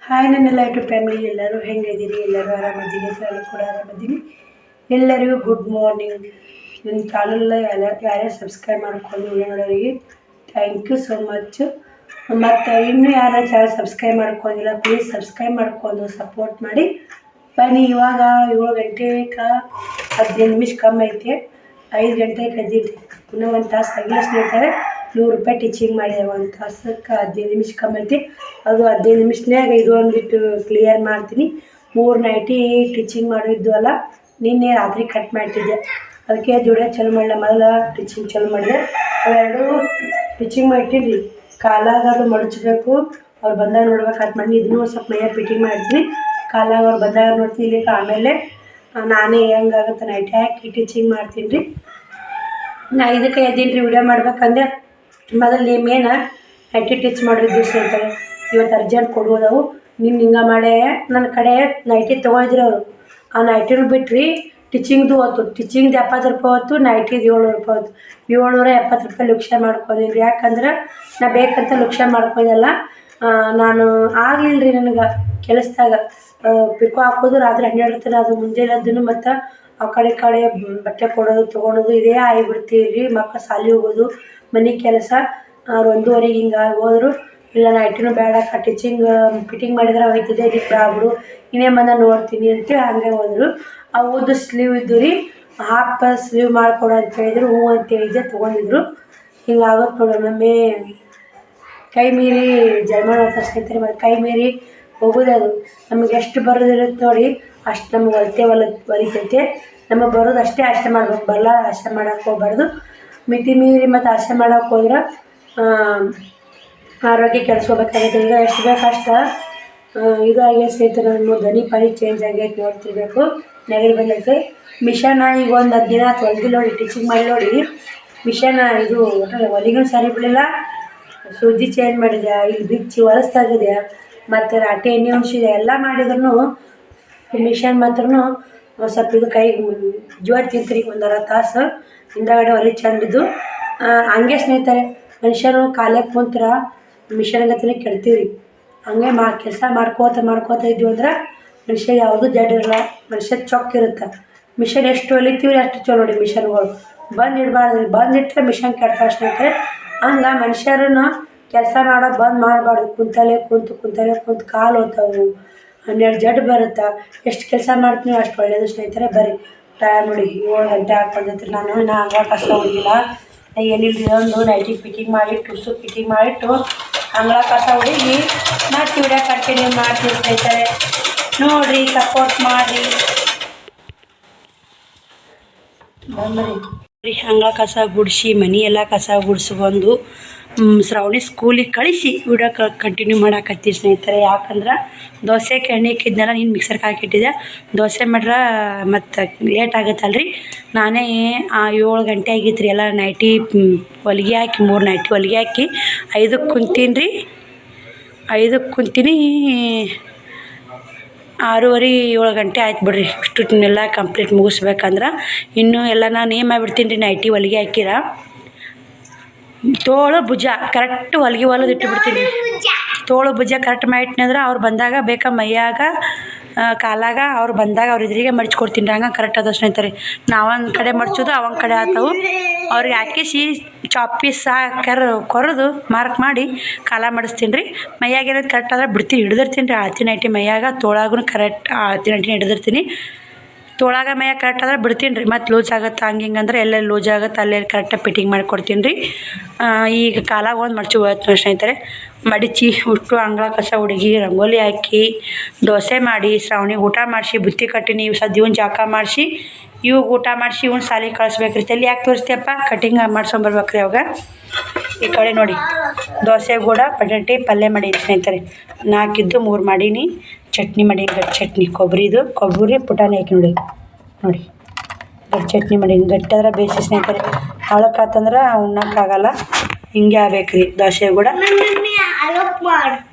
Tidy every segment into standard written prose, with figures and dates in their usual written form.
Hi ನನ್ನೆಲ್ಲ YouTube family ಎಲ್ಲರೂ ಹೆಂಗಿದ್ದೀರಿ? ಎಲ್ಲರೂ ಆರಾಮಿದ್ದೀರಿ? ನಾನು ಕೂಡ ಆರಾಮಿದ್ದೀನಿ. ಎಲ್ಲರಿಗೂ ಗುಡ್ ಮಾರ್ನಿಂಗ್. ನನ್ನ ಚಾನಲ್ ಯಾರ್ಯಾರು ಸಬ್ಸ್ಕ್ರೈಬ್ ಮಾಡ್ಕೊಂಡು ನೋಡೋರಿಗೆ ಥ್ಯಾಂಕ್ ಯು ಸೋ ಮಚ್. ಮತ್ತು ಇನ್ನೂ ಯಾರು ಚಾನಲ್ ಸಬ್ಸ್ಕ್ರೈಬ್ ಮಾಡ್ಕೊಂಡಿಲ್ಲ ಪ್ಲೀಸ್ ಸಬ್ಸ್ಕ್ರೈಬ್ ಮಾಡ್ಕೊಂಡು ಸಪೋರ್ಟ್ ಮಾಡಿ. ಬನ್ನಿ, ಇವಾಗ 7 ಗಂಟೆಗೆ 15 ನಿಮಿಷ ಕಮ್ಮಿ ಐತೆ. 5 ಗಂಟೆಗೆ ಕದ್ದಿದ್ದೆ. ಇನ್ನೂ 1 ತಾಸು ಆಗಿಲ್ಲ ಸ್ನೇಹಿತರೆ. 100 ರೂಪಾಯಿ ಟೀಚಿಂಗ್ ಮಾಡಿದೆ. 1 ತಾಸಕ್ಕೆ 15 ನಿಮಿಷ ಕಮ್ಮಿ ಐತಿ. ಅದು 15 ನಿಮಿಷನ್ಯಾಗ ಇದು ಒಂದಿಟ್ಟು ಕ್ಲಿಯರ್ ಮಾಡ್ತೀನಿ. 3 ನೈಟಿ ಟೀಚಿಂಗ್ ಮಾಡಿದ್ದು ಅಲ್ಲ, ನಿನ್ನೆ ರಾತ್ರಿ ಕಟ್ ಮಾಡ್ತಿದ್ದೆ. ಅದಕ್ಕೆ ದುಡಿಯೋ ಚಲೋ ಮಾಡಿಲ್ಲ. ಮೊದಲು ಟೀಚಿಂಗ್ ಚಲೋ ಮಾಡಿದೆ. ಅವೆರಡು ಟೀಚಿಂಗ್ ಮಾಡಿಟ್ಟಿನಿ. ಕಾಲಾಗ ಅದು ಮಡಚಬೇಕು. ಅವ್ರು ಬಂದಾಗ ನೋಡ್ಬೇಕು ಕಟ್ ಮಾಡಿ. ಇದನ್ನೂ ಸ್ವಲ್ಪ ಮೈಯಾಗ ಫಿಟ್ಟಿಂಗ್ ಮಾಡ್ತೀನಿ. ಕಾಲಾಗ ಅವ್ರು ಬಂದಾಗ ನೋಡ್ತೀನಿ. ಇಲ್ಲಿಕ್ಕೆ ಆಮೇಲೆ ನಾನೇ ಹೆಂಗಾಗುತ್ತೆ ನೈಟಿ ಹಾಕಿ ಟೀಚಿಂಗ್ ಮಾಡ್ತೀನಿ ರೀ. ನಾ ಇದಕ್ಕೆ ಎದ್ದೀನಿ ರೀ ವಿಡಿಯೋ ಮಾಡ್ಬೇಕಂದ್ರೆ. ಮೊದಲು ಮೇನ ನೈಟಿ ಟೀಚ್ ಮಾಡಿದ್ದು ಸ್ನೇಹಿತರೆ. ಇವತ್ತು ಅರ್ಜೆಂಟ್ ಕೊಡುವುದವು. ನಿನ್ನ ಹಿಂಗೆ ಮಾಡೇ ನನ್ನ ಕಡೆ ನೈಟಿ ತೊಗೊಳಿದ್ರಿ ಅವರು. ಆ ನೈಟಿನೂ ಬಿಟ್ರಿ ಟೀಚಿಂಗ್ದು ಹೊತ್ತು. ಟೀಚಿಂಗ್ದು 70 ರೂಪಾಯಿ ಹೊತ್ತು, ನೈಟಿದು 700 ರೂಪಾಯಿ ಹೊತ್ತು. 770 ರೂಪಾಯಿ ಲುಕ್ಷ ಮಾಡ್ಕೊಂಡಿನಿ ರೀ. ಯಾಕಂದ್ರೆ ನಾ ಬೇಕಂತ ಲುಕ್ಷ ಮಾಡ್ಕೊಂಡಲ್ಲ. ನಾನು ಆಗಲಿಲ್ಲ ರೀ ನನಗೆ ಕೆಲಸದಾಗ. ಪಿಕೋ ಹಾಕೋದು ರಾತ್ರಿ 12 ತನಕ, ಅದು ಮುಂಜಾನೆ ಅದನ್ನು ಮತ್ತು ಆ ಕಡೆ ಬಟ್ಟೆ ಕೊಡೋದು ತೊಗೊಳೋದು ಇದೇ ಆಗಿಬಿಡ್ತೀವಿ ರೀ. ಮಕ್ಕಳು ಶಾಲೆ ಹೋಗೋದು, ಮನೆ ಕೆಲಸ. ಅವ್ರು 1:30 ಹಿಂಗಾಗಿ ಹೋದ್ರು. ಇಲ್ಲ ನೈಟಿನೂ ಬೇಡ, ಟೀಚಿಂಗ್ ಫಿಟ್ಟಿಂಗ್ ಮಾಡಿದ್ರೆ ಹೋಯ್ತಿದ್ದೆ, ಇದಕ್ಕೆ ಬ್ಯಾಬಿಡು ಇನ್ನೇ ಬಂದ ನೋಡ್ತೀನಿ ಅಂತೇಳಿ ಹಂಗೆ ಹೋದರು. ಆ ಉದ್ದು ಸ್ಲೀವ್ ಇದ್ದು ರೀ, ಹಾಫ್ ಸ್ಲೀವ್ ಮಾಡಿಕೊಡು ಅಂತ ಹೇಳಿದ್ರು. ಹ್ಞೂ ಅಂತ ಹೇಳಿದ್ದೆ, ತೊಗೊಂಡಿದ್ರು. ಹಿಂಗಾಗುತ್ತೆ ನೋಡಿ. ಒಮ್ಮೊಮ್ಮೆ ಕೈ ಮೀರಿ ಜರ್ಮನ್ ಅಂತ ಸ್ನೇಹಿತರೆ. ಮತ್ತು ಕೈ ಮೀರಿ ಹೋಗೋದು. ಅದು ನಮಗೆ ಎಷ್ಟು ಬರೋದಿರುತ್ತೆ ನೋಡಿ ಅಷ್ಟು ನಮ್ಗೆ ಹೊಲಿತೈತೆ. ನಮಗೆ ಬರೋದು ಅಷ್ಟೇ ಮಾಡ್ಬೇಕು. ಬರಲ್ಲ ಆಸೆ ಮಾಡೋಕೆ ಹೋಗ್ಬಾರ್ದು. ಮಿತಿ ಮೀರಿ ಮತ್ತು ಆಸೆ ಮಾಡೋಕೆ ಹೋದ್ರೆ ಆರೋಗ್ಯ ಕೆಡಿಸ್ಕೋಬೇಕಾಗೈತೆ. ಈಗ ಎಷ್ಟು ಬೇಕು ಅಷ್ಟು ಇದು ಆಗೈತೆ ಸ್ನೇಹಿತರೆ. ನಮ್ಮ ಧ್ವನಿ ಪಾನಿ ಚೇಂಜ್ ಆಗೈತೆ, ನೋಡ್ತಿರ್ಬೇಕು. ನೆಗಡಿ ಬಂದೈತೆ. ಮಿಷನ್ ಈಗ ಒಂದು 10 ದಿನ ಆಯ್ತು ಹೊಲ್ದಿಲ್ಲ ನೋಡಿ. ಟೀಚಿಂಗ್ ಮಾಡಿ ನೋಡಿ ಮಿಷನ್ ಇದು ಹೊಲಿಗೂ ಸರಿ ಬಿಡಲಿಲ್ಲ. ಸೂಜಿ ಚೇಂಜ್ ಮಾಡಿದೆ, ಇಲ್ಲಿ ಬಿಚ್ಚಿ ಹೊಲಸ್ತಾಗಿದೆ, ಮತ್ತು ರಾಟೆ ಎಣ್ಣೆ ಉಣಿಸಿದೆ. ಎಲ್ಲ ಮಾಡಿದ್ರು ಮಿಷನ್ ಮಾತ್ರ ಸ್ವಲ್ಪ ಇದು ಕೈ ಜೋರು ತಿಂತ್ರಿ. 1 ತಾಸು ಹಿಂದಗಡೆ ಹೊಲಿ ಚೆಂದಿದ್ದು ಹಂಗೆ ಸ್ನೇಹಿತರೆ. ಮನುಷ್ಯರು ಕಾಲೇ ಕುಂತ್ರ ಮಿಷನ್ಗತ್ತಿನ ಕೆಡ್ತೀವಿ ರೀ. ಹಂಗೆ ಕೆಲಸ ಮಾಡ್ಕೋತ ಇದ್ವಿ ಅಂದ್ರೆ ಮನುಷ್ಯ ಯಾವುದು ಜಡ್ ಇರಲ್ಲ. ಮನುಷ್ಯ ಚೊಕ್ಕಿರುತ್ತೆ. ಮಿಷನ್ ಎಷ್ಟು ಹೊಲಿತೀವಿ ರೀ ಅಷ್ಟು ಚಲೋ ನೋಡಿ. ಮಿಷನ್ಗಳು ಬಂದು ಇಡಬಾರ್ದು. ಬಂದು ಇಟ್ಟರೆ ಮಿಷನ್ ಕೆಡ್ತಾವೆ ಸ್ನೇಹಿತರೆ. ಹಂಗೆ ಮನುಷ್ಯರನ್ನು ಕೆಲಸ ಮಾಡೋದು ಬಂದು ಮಾಡಬಾರ್ದು. ಕುಂತಲ್ಲೇ ಕುಂತು ಕಾಲು ಹೋಗ್ತಾವೆ, 12 ಜಡ್ ಬರುತ್ತೆ. ಎಷ್ಟು ಕೆಲಸ ಮಾಡ್ತೀನಿ ಅಷ್ಟು ಒಳ್ಳೆಯದು ಸ್ನೇಹಿತರೆ. ಬರೀ ಟೈಮ್ ನೋಡಿ 7 ಗಂಟೆ ಹಾಕೊಂಡೈತ್ರಿ. ನಾನು ಹಂಗೆ ಕಷ್ಟ ಹೊಡಿಲ್ಲ. ಏನಿಲ್ಲ, ಒಂದು ನೈಟಿ ಫಿಟ್ಟಿಂಗ್ ಮಾಡಿ ಟುಸು ಫಿಟ್ಟಿಂಗ್ ಮಾಡಿಟ್ಟು ಅಂಗಳ ಕಸ ಹೊಡಿಗಿ ಮತ್ತು ವಿಡಿಯೋ ಕಂಟಿನ್ಯೂ ಮಾಡ್ತೀನಿ ಸ್ನೇಹಿತರೆ. ನೋಡಿರಿ, ಸಪೋರ್ಟ್ ಮಾಡಿರಿ. ಬಂದ್ರಿ ಅಂಗಳ ಕಸ ಗುಡಿಸಿ ಮನೆ ಎಲ್ಲ ಕಸ ಗುಡಿಸ್ಕೊಂಡು ಶ್ರಾವಣಿ ಸ್ಕೂಲಿಗೆ ಕಳಿಸಿ ವಿಡಿಯೋ ಕಂಟಿನ್ಯೂ ಮಾಡಾಕತ್ತೀವಿ ಸ್ನೇಹಿತರೆ. ಯಾಕಂದ್ರೆ ದೋಸೆಗೆ ಎಣ್ಣೆ ಇಕ್ಕಿದ್ನೆಲ್ಲ ನೀನು ಮಿಕ್ಸರ್ಗೆ ಹಾಕಿಟ್ಟಿದ್ದೆ. ದೋಸೆ ಮಾಡ್ರೆ ಮತ್ತು ಲೇಟ್ ಆಗುತ್ತಲ್ರಿ. ನಾನೇ 7 ಗಂಟೆ ಆಗಿತ್ತು ರೀ. ಎಲ್ಲ ನೈಟಿ ಹೊಲಿಗೆ ಹಾಕಿ 3 ನೈಟಿ ಹೊಲಿಗೆ ಹಾಕಿ 5ಕ್ಕೆ ಕುಂತೀನಿ ರೀ. 5ಕ್ಕೆ ಕುಂತೀನಿ. 6:30 7 ಗಂಟೆ ಆಯ್ತು ಬಿಡ್ರಿ. ಇಷ್ಟನ್ನೆಲ್ಲ ಕಂಪ್ಲೀಟ್ ಮುಗಿಸ್ಬೇಕಂದ್ರೆ ಇನ್ನೂ ಎಲ್ಲ ನಾನು ಏನು ಮಾಡಿಬಿಡ್ತೀನಿ ರೀ. ನೈಟಿ ಹೊಲಿಗೆ ಹಾಕಿರ ತೋಳು ಭುಜ ಕರೆಕ್ಟ್ ಹೊಲಿಗೆ ಹೊಲದು ಇಟ್ಟುಬಿಡ್ತೀನಿ. ತೋಳು ಭುಜ ಕರೆಕ್ಟ್ ಮಾಡಿಟ್ನಿ ಅಂದ್ರೆ ಅವ್ರು ಬಂದಾಗ ಬೇಕಾ ಮೈಯಾಗ ಕಾಲಾಗ ಅವ್ರು ಬಂದಾಗ ಅವ್ರ ಎದುರಿಗೆ ಮಡ್ಚ್ಕೊಡ್ತೀನಿ ರೀ. ಹಂಗೆ ಕರೆಕ್ಟ್ ಅದ ಸ್ನೇಹಿತರೆ. ನಾವೊಂದು ಕಡೆ ಮಡ್ಚೋದು ಅವೊಂದು ಕಡೆ ಆತವು. ಅವ್ರಿಗೆ ಹಾಕಿಸಿ ಚಾಪೀಸ್ ಕೊರೆದು ಮಾರ್ಕ್ ಮಾಡಿ ಕಾಲ ಮಾಡಿಸ್ತೀನಿ ರೀ. ಮೈಯಾಗ ಏನಾದ್ರು ಕರೆಕ್ಟ್ ಆದ್ರೆ ಬಿಡ್ತೀನಿ, ಹಿಡಿದಿರ್ತೀನಿ ರೀ. ಅಳತಿ ನೈಟಿ ಮೈಯಾಗ ತೋಳಾಗೂ ಕರೆಕ್ಟ್ ಅಳತಿ ನೈಟಿನ ಹಿಡಿದಿರ್ತೀನಿ. ತೋಳಾಗ ಮೈಯಾಗ ಕರೆಕ್ಟ್ ಆದ್ರೆ ಬಿಡ್ತೀನಿ ರೀ. ಮತ್ತು ಲೂಸ್ ಆಗುತ್ತೆ ಹಿಂಗೆ ಅಂದ್ರೆ ಎಲ್ಲೆಲ್ಲಿ ಲೂಸ್ ಆಗುತ್ತೆ ಅಲ್ಲೆಲ್ಲಿ ಕರೆಕ್ಟಾಗಿ ಫಿಟ್ಟಿಂಗ್ ಮಾಡಿಕೊಡ್ತೀನಿ ರೀ. ಈಗ ಕಾಲಾಗ ಒಂದು ಮಡ್ಚಿ ಹೋಯ್ತು ಸ್ನೇಹಿತರೆ. ಮಡಿಚಿ ಉಟ್ಟು ಅಂಗಳ ಕಸ ಹುಡುಗಿ ರಂಗೋಲಿ ಹಾಕಿ ದೋಸೆ ಮಾಡಿ ಶ್ರಾವಣಿಗೆ ಊಟ ಮಾಡಿಸಿ ಬುತ್ತಿ ಕಟ್ಟಿನಿ. ಇವನ್ ಜಾಕ ಮಾಡಿಸಿ ಇವಾಗ ಊಟ ಮಾಡಿಸಿ ಇವ್ನ ಶಾಲೆಗೆ ಕಳಿಸ್ಬೇಕ್ರಿ. ತಲೆ ಯಾಕೆ ತೋರಿಸ್ತೀಯಪ್ಪ? ಕಟಿಂಗ್ ಮಾಡ್ಸ್ಕೊಂಬರ್ಬೇಕ್ರಿ ಅವಾಗ. ಈ ಕಡೆ ನೋಡಿ ದೋಸೆ ಕೂಡ ಬಟಾಟೆ ಪಲ್ಯ ಮಾಡೀನಿ ಸ್ನೇಹಿತರೆ. 4 ಇದ್ದು 3 ಮಾಡೀನಿ. ಚಟ್ನಿ ಮಾಡೀನಿ, ಗಟ್ಟಿ ಚಟ್ನಿ ಕೊಬ್ಬರಿ ಪುಟಾಣಿ ಹಾಕಿ ನೋಡಿ ಗಟ್ಟಿ ಚಟ್ನಿ ಮಾಡೀನಿ. ಗಟ್ಟಿ ಆದ್ರೆ ಬೇಯಿಸಿ ಸ್ನೇಹಿತರೆ. ಹಳಕ್ಕಾತಂದ್ರೆ ಉಣ್ಣಕ್ಕಾಗಲ್ಲ. ಹಿಂಗೆ ಆಗ್ಬೇಕು ರೀ ದೋಸೆ ಕೂಡ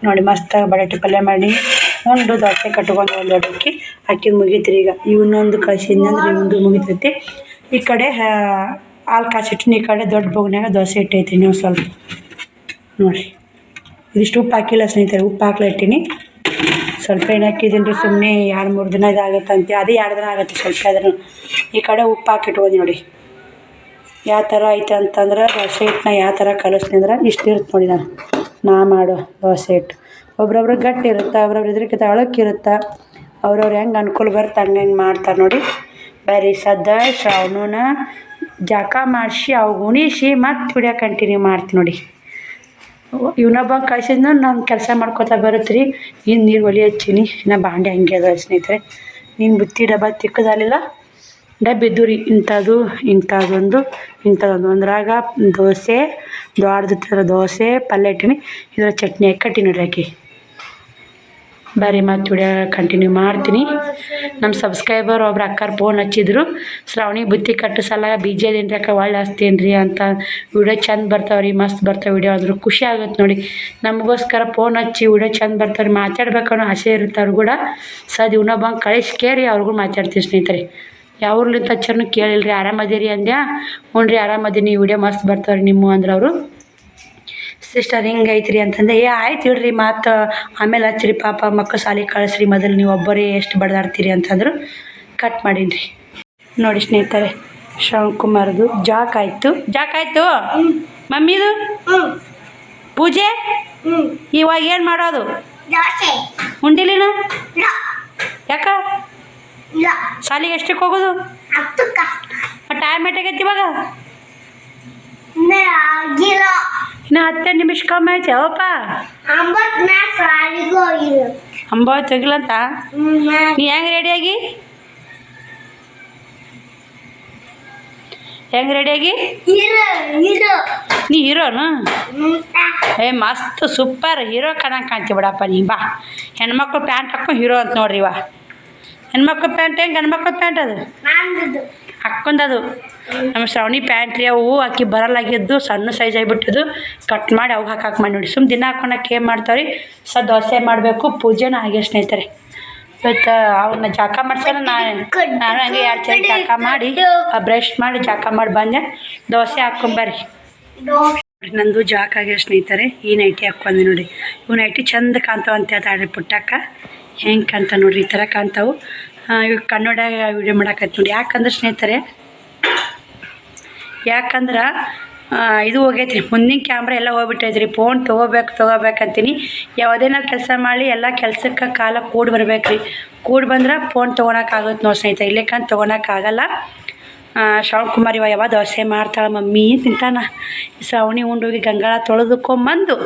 ನೋಡಿ. ಮಸ್ತ್ ಬಟಾಟೆ ಪಲ್ಯ ಮಾಡಿ ಉಂಡು ದೋಸೆ ಕಟ್ಕೊಂಡು ಒಂದು ಅಕ್ಕಿ ಮುಗೀತ್ರಿ. ಈಗ ಇವನ್ನೊಂದು ಕಳಿಸಿದ್ನಂದ್ರೆ ಇವೊಂದು ಮುಗಿತೈತಿ. ಈ ಕಡೆ ಹಾಲು ಕಾಸಿಟ್ಟಿನಿ. ಈ ಕಡೆ ದೊಡ್ಡ ಬೊಗ್ನ್ಯಾಗ ದೋಸೆ ಇಟ್ಟೈತ್ರಿ. ನೀವು ಸ್ವಲ್ಪ ನೋಡಿ. ಇದಿಷ್ಟು ಉಪ್ಪು ಹಾಕಿಲ್ಲ ಸ್ನೇಹಿತರೆ. ಉಪ್ಪು ಹಾಕ್ಲ ಇಟ್ಟೀನಿ. ಸ್ವಲ್ಪ ಎಣ್ಣೆ ಹಾಕಿದ್ದೀನಿ ರೀ ಸುಮ್ಮನೆ 2-3 ದಿನ ಇದಾಗುತ್ತಂತೆ. ಅದೇ 2 ದಿನ ಆಗುತ್ತೆ ಸ್ವಲ್ಪ ಆದ್ರೂ. ಈ ಕಡೆ ಉಪ್ಪು ಹಾಕಿಟ್ಬೋದು ನೋಡಿ ಯಾವ ಥರ ಐತೆ ಅಂತಂದ್ರೆ ದೋಸೆ ಹಿಟ್ಟನ್ನ ಯಾವ ಥರ ಕಲಿಸ್ತೀನಿ ಅಂದ್ರೆ ಇಷ್ಟು ಇರುತ್ತೆ ನೋಡಿ ನಾ ಮಾಡೋ ದೋಸೆ ಹಿಟ್ಟು. ಒಬ್ರೊಬ್ರು ಗಟ್ಟಿ ಇರುತ್ತೆ, ಒಬ್ರೊಬ್ರು ಇದ್ರಕ್ಕಿಂತ ಅಳಕ್ಕಿರುತ್ತೆ. ಅವ್ರವ್ರು ಹೆಂಗೆ ಅನುಕೂಲ ಬರುತ್ತೆ ಹಂಗೆ ಮಾಡ್ತಾರೆ ನೋಡಿ. ಬರೀ ಸದ್ದ ಶ್ರಾವಣನ ಜಳಕ ಮಾಡಿಸಿ ಅವು ಉಣಿಸಿ ಮತ್ತು ವಿಡಿಯೋ ಕಂಟಿನ್ಯೂ ಮಾಡ್ತೀನಿ ನೋಡಿ. ಇವನೊಬ್ಬ ಕಳ್ಸಿದ್ನು ನಾನು ಕೆಲಸ ಮಾಡ್ಕೋತಾ ಬರುತ್ತೆ ರೀ. ಇನ್ನು ನೀರು ಒಲೆ ಹಚ್ಚೀನಿ, ಇನ್ನು ಬಾಂಡೆ ಹಂಗೆ ಅದ ಸ್ನೇಹಿತರೆ. ನೀನು ಬುತ್ತಿ ಡಬ್ಬ ತಿಕ್ಕದಾಲಿಲ್ಲ ಡಬ್ಬಿದ್ದು ರೀ ಇಂಥದ್ದೊಂದು ಒಂದ್ರಾಗ ದೋಸೆ ದೊಡ್ಡದಿರ್ತಾರೆ ದೋಸೆ ಪಲ್ಯ ಇಟ್ಟೀನಿ, ಇದರ ಚಟ್ನಿ ಹಾಕಿ ಕಟ್ಟಿ ನೋಡ್ರಿ ಹಾಕಿ. ಬರೀ ಮತ್ತು ವಿಡಿಯೋ ಕಂಟಿನ್ಯೂ ಮಾಡ್ತೀನಿ. ನಮ್ಮ ಸಬ್ಸ್ಕ್ರೈಬರ್ ಒಬ್ರು ಅಕ್ಕಾರು ಫೋನ್ ಹಚ್ಚಿದ್ರು, ಶ್ರಾವಣಿ ಬುತ್ತಿ ಕಟ್ಟು ಸಲ ಬಿಜಿ ಅದೇನು ರೀ ಅಕ್ಕ ಒಳ್ಳೆ ಹಚ್ತೀನಿ ರೀ ಅಂತ. ವಿಡಿಯೋ ಚಂದ ಬರ್ತಾವೆ ರೀ, ಮಸ್ತ್ ಬರ್ತಾವೆ ವಿಡಿಯೋ ಅಂದರು. ಖುಷಿ ಆಗುತ್ತೆ ನೋಡಿ ನಮಗೋಸ್ಕರ ಫೋನ್ ಹಚ್ಚಿ ವಿಡಿಯೋ ಚಂದ ಬರ್ತಾವೆ ರೀ. ಮಾತಾಡ್ಬೇಕನ್ನೋ ಆಸೆ ಇರುತ್ತೆ ಅವ್ರು ಕೂಡ. ಸದ್ ಇನ್ನೊಬ್ಬಂಗೆ ಕಳಿಸ್ಕೇರಿ ಅವ್ರಿಗೂ ಮಾತಾಡ್ತೀವಿ ಸ್ನೇಹಿತರೆ. ಯಾವ್ರಲಿಂತ ಹಚ್ಚರ್ನು ಕೇಳಿಲ್ಲ ರೀ. ಆರಾಮದಿರಿ ಅಂದ್ಯಾ? ಹ್ಞೂ ರೀ ಆರಾಮದೀನಿ, ವಿಡಿಯೋ ಮಸ್ತ್ ಬರ್ತಾವೆ ರೀ ನಿಮ್ಮ ಅಂದ್ರೆ ಅವರು. ಸಿಸ್ಟರ್ ಹಿಂಗೆ ಐತ್ರಿ ಅಂತಂದೆ. ಆಯ್ತು ಇಡ್ರಿ ಮತ್ತು ಆಮೇಲೆ ಹಚ್ಚಿರಿ ಪಾಪ ಮಕ್ಕಳು ಶಾಲೆಗೆ ಕಳಿಸ್ರಿ, ಮೊದಲು ನೀವು ಒಬ್ಬರೇ ಎಷ್ಟು ಬಡ್ದಾಡ್ತೀರಿ ಅಂತಂದ್ರು. ಕಟ್ ಮಾಡೀನಿ ರೀ ನೋಡಿ ಸ್ನೇಹಿತರೆ. ಶ್ರವಣಕುಮಾರ್ದು ಜಾಕಾಯ್ತು ಮಮ್ಮಿದು ಪೂಜೆ. ಇವಾಗ ಏನು ಮಾಡೋದು? ಉಂಡಿಲಿನ ಯಾಕ ಶಾಲೆಗೆ ಎಷ್ಟಕ್ಕೆ ಹೋಗೋದು? ಟೈಮ್ ಎಷ್ಟಾಗೈತಿ ಇವಾಗ? ಇನ್ನು 10 ನಿಮಿಷ ಕಮ್ಮಿ ಐತೆ ಅವಪ್ಪ. 9 ಹೋಗಿಲ್ಲಂತ. ನೀ ಹೆಂಗೆ ರೆಡಿಯಾಗಿ ನೀ ಹೀರೋನು? ಮಸ್ತ್ ಸೂಪರ್ ಹೀರೋ ಕಣಂಗೆ ಕಾಣ್ತೀವಿ ಬಿಡಪ್ಪ ನೀ. ಬಾ ಹೆಣ್ಮಕ್ಳು ಪ್ಯಾಂಟ್ ಹಾಕ್ಕೊಂಡು ಹೀರೋ ಅಂತ ನೋಡ್ರಿ. ಇವ ಹೆಣ್ಮಕ್ಳು ಪ್ಯಾಂಟ್ ಹೆಂಗೆ ಗಂಡ್ಮಕ್ಳು ಪ್ಯಾಂಟ್ ಅದು ಹಾಕ್ಕೊಂಡದು. ನಮ್ಮ ಶ್ರಾವಣಿ ಪ್ಯಾಂಟ್ ರೀ ಅವು ಆಕಿ ಬರಲ್ಲಾಗಿದ್ದು ಸಣ್ಣ ಸೈಜ್ ಆಗಿಬಿಟ್ಟಿದ್ದು. ಕಟ್ ಮಾಡಿ ಅವು ಹಾಕಿ ಮಾಡಿ ನೋಡಿ. ಸುಮ್ಮ ದಿನ ಹಾಕೊಳಕ್ಕೆ ಏನು ಮಾಡ್ತಾವೆ ರೀ. ದೋಸೆ ಮಾಡಬೇಕು, ಪೂಜೆನೂ ಹಾಗೆ ಸ್ನೇಹಿತರೆ. ಇವತ್ತು ಅವ್ರನ್ನ ಜಾಕ ಮಾಡ್ಸೋಣ. ನಾನು ಹಂಗೆ 2 ಚಂದ ಜಾಕ ಮಾಡಿ ಬ್ರಷ್ ಮಾಡಿ ಜಾಕ ಮಾಡಿ ಬಂದೆ. ದೋಸೆ ಹಾಕ್ಕೊಂಬರ್ರಿ. ನಂದು ಜಾಕ ಆಗ್ಯ ಸ್ನೇಹಿತರೆ. ಈ ನೈಟಿ ಹಾಕ್ಕೊಂಡೆ ನೋಡಿ. ಇವು ನೈಟಿ ಚಂದ ಕಾಣ್ತಾವ ಅಂತ ಹೇಳ್ತಾಳ್ರಿ ಪುಟ್ಟಕ್ಕ. ಹೆಂಗೆ ಕಾಣ್ತ ನೋಡ್ರಿ, ಈ ಥರ ಕಾಣ್ತಾವೆ. ಇವಾಗ ಕನ್ನಡ ವಿಡಿಯೋ ಮಾಡಾಕೈತೆ ನೋಡಿ. ಯಾಕಂದ್ರೆ ಸ್ನೇಹಿತರೆ ಇದು ಹೋಗೈತ್ರಿ, ಮುಂದಿನ ಕ್ಯಾಮ್ರಾ ಎಲ್ಲ ಹೋಗ್ಬಿಟ್ಟೈತ್ರಿ. ಫೋನ್ ತೊಗೋಬೇಕಂತೀನಿ. ಯಾವುದೇನಾರು ಕೆಲಸ ಮಾಡಲಿ ಎಲ್ಲ ಕೆಲಸಕ್ಕೆ ಕಾಲ ಕೂಡಿ ಬರ್ಬೇಕು ರೀ. ಕೂಡಿ ಬಂದ್ರೆ ಫೋನ್ ತೊಗೊಳಕ್ಕಾಗುತ್ತೆ ನೋಡಿ ಸ್ನೇಹಿತರೆ. ಇಲ್ಲಕ್ಕಂತ ತೊಗೊಳಕ್ಕಾಗಲ್ಲ. ಶ್ರವಣಕುಮಾರ್ ಯಾವ ದೋಸೆ ಮಾಡ್ತಾಳೆ ಮಮ್ಮಿ ತಿಂತಾನ. ಶ್ರಾವಣಿ ಉಂಡೋಗಿ ಗಂಗಾಳ ತೊಳೆದುಕೊಂಬಂದು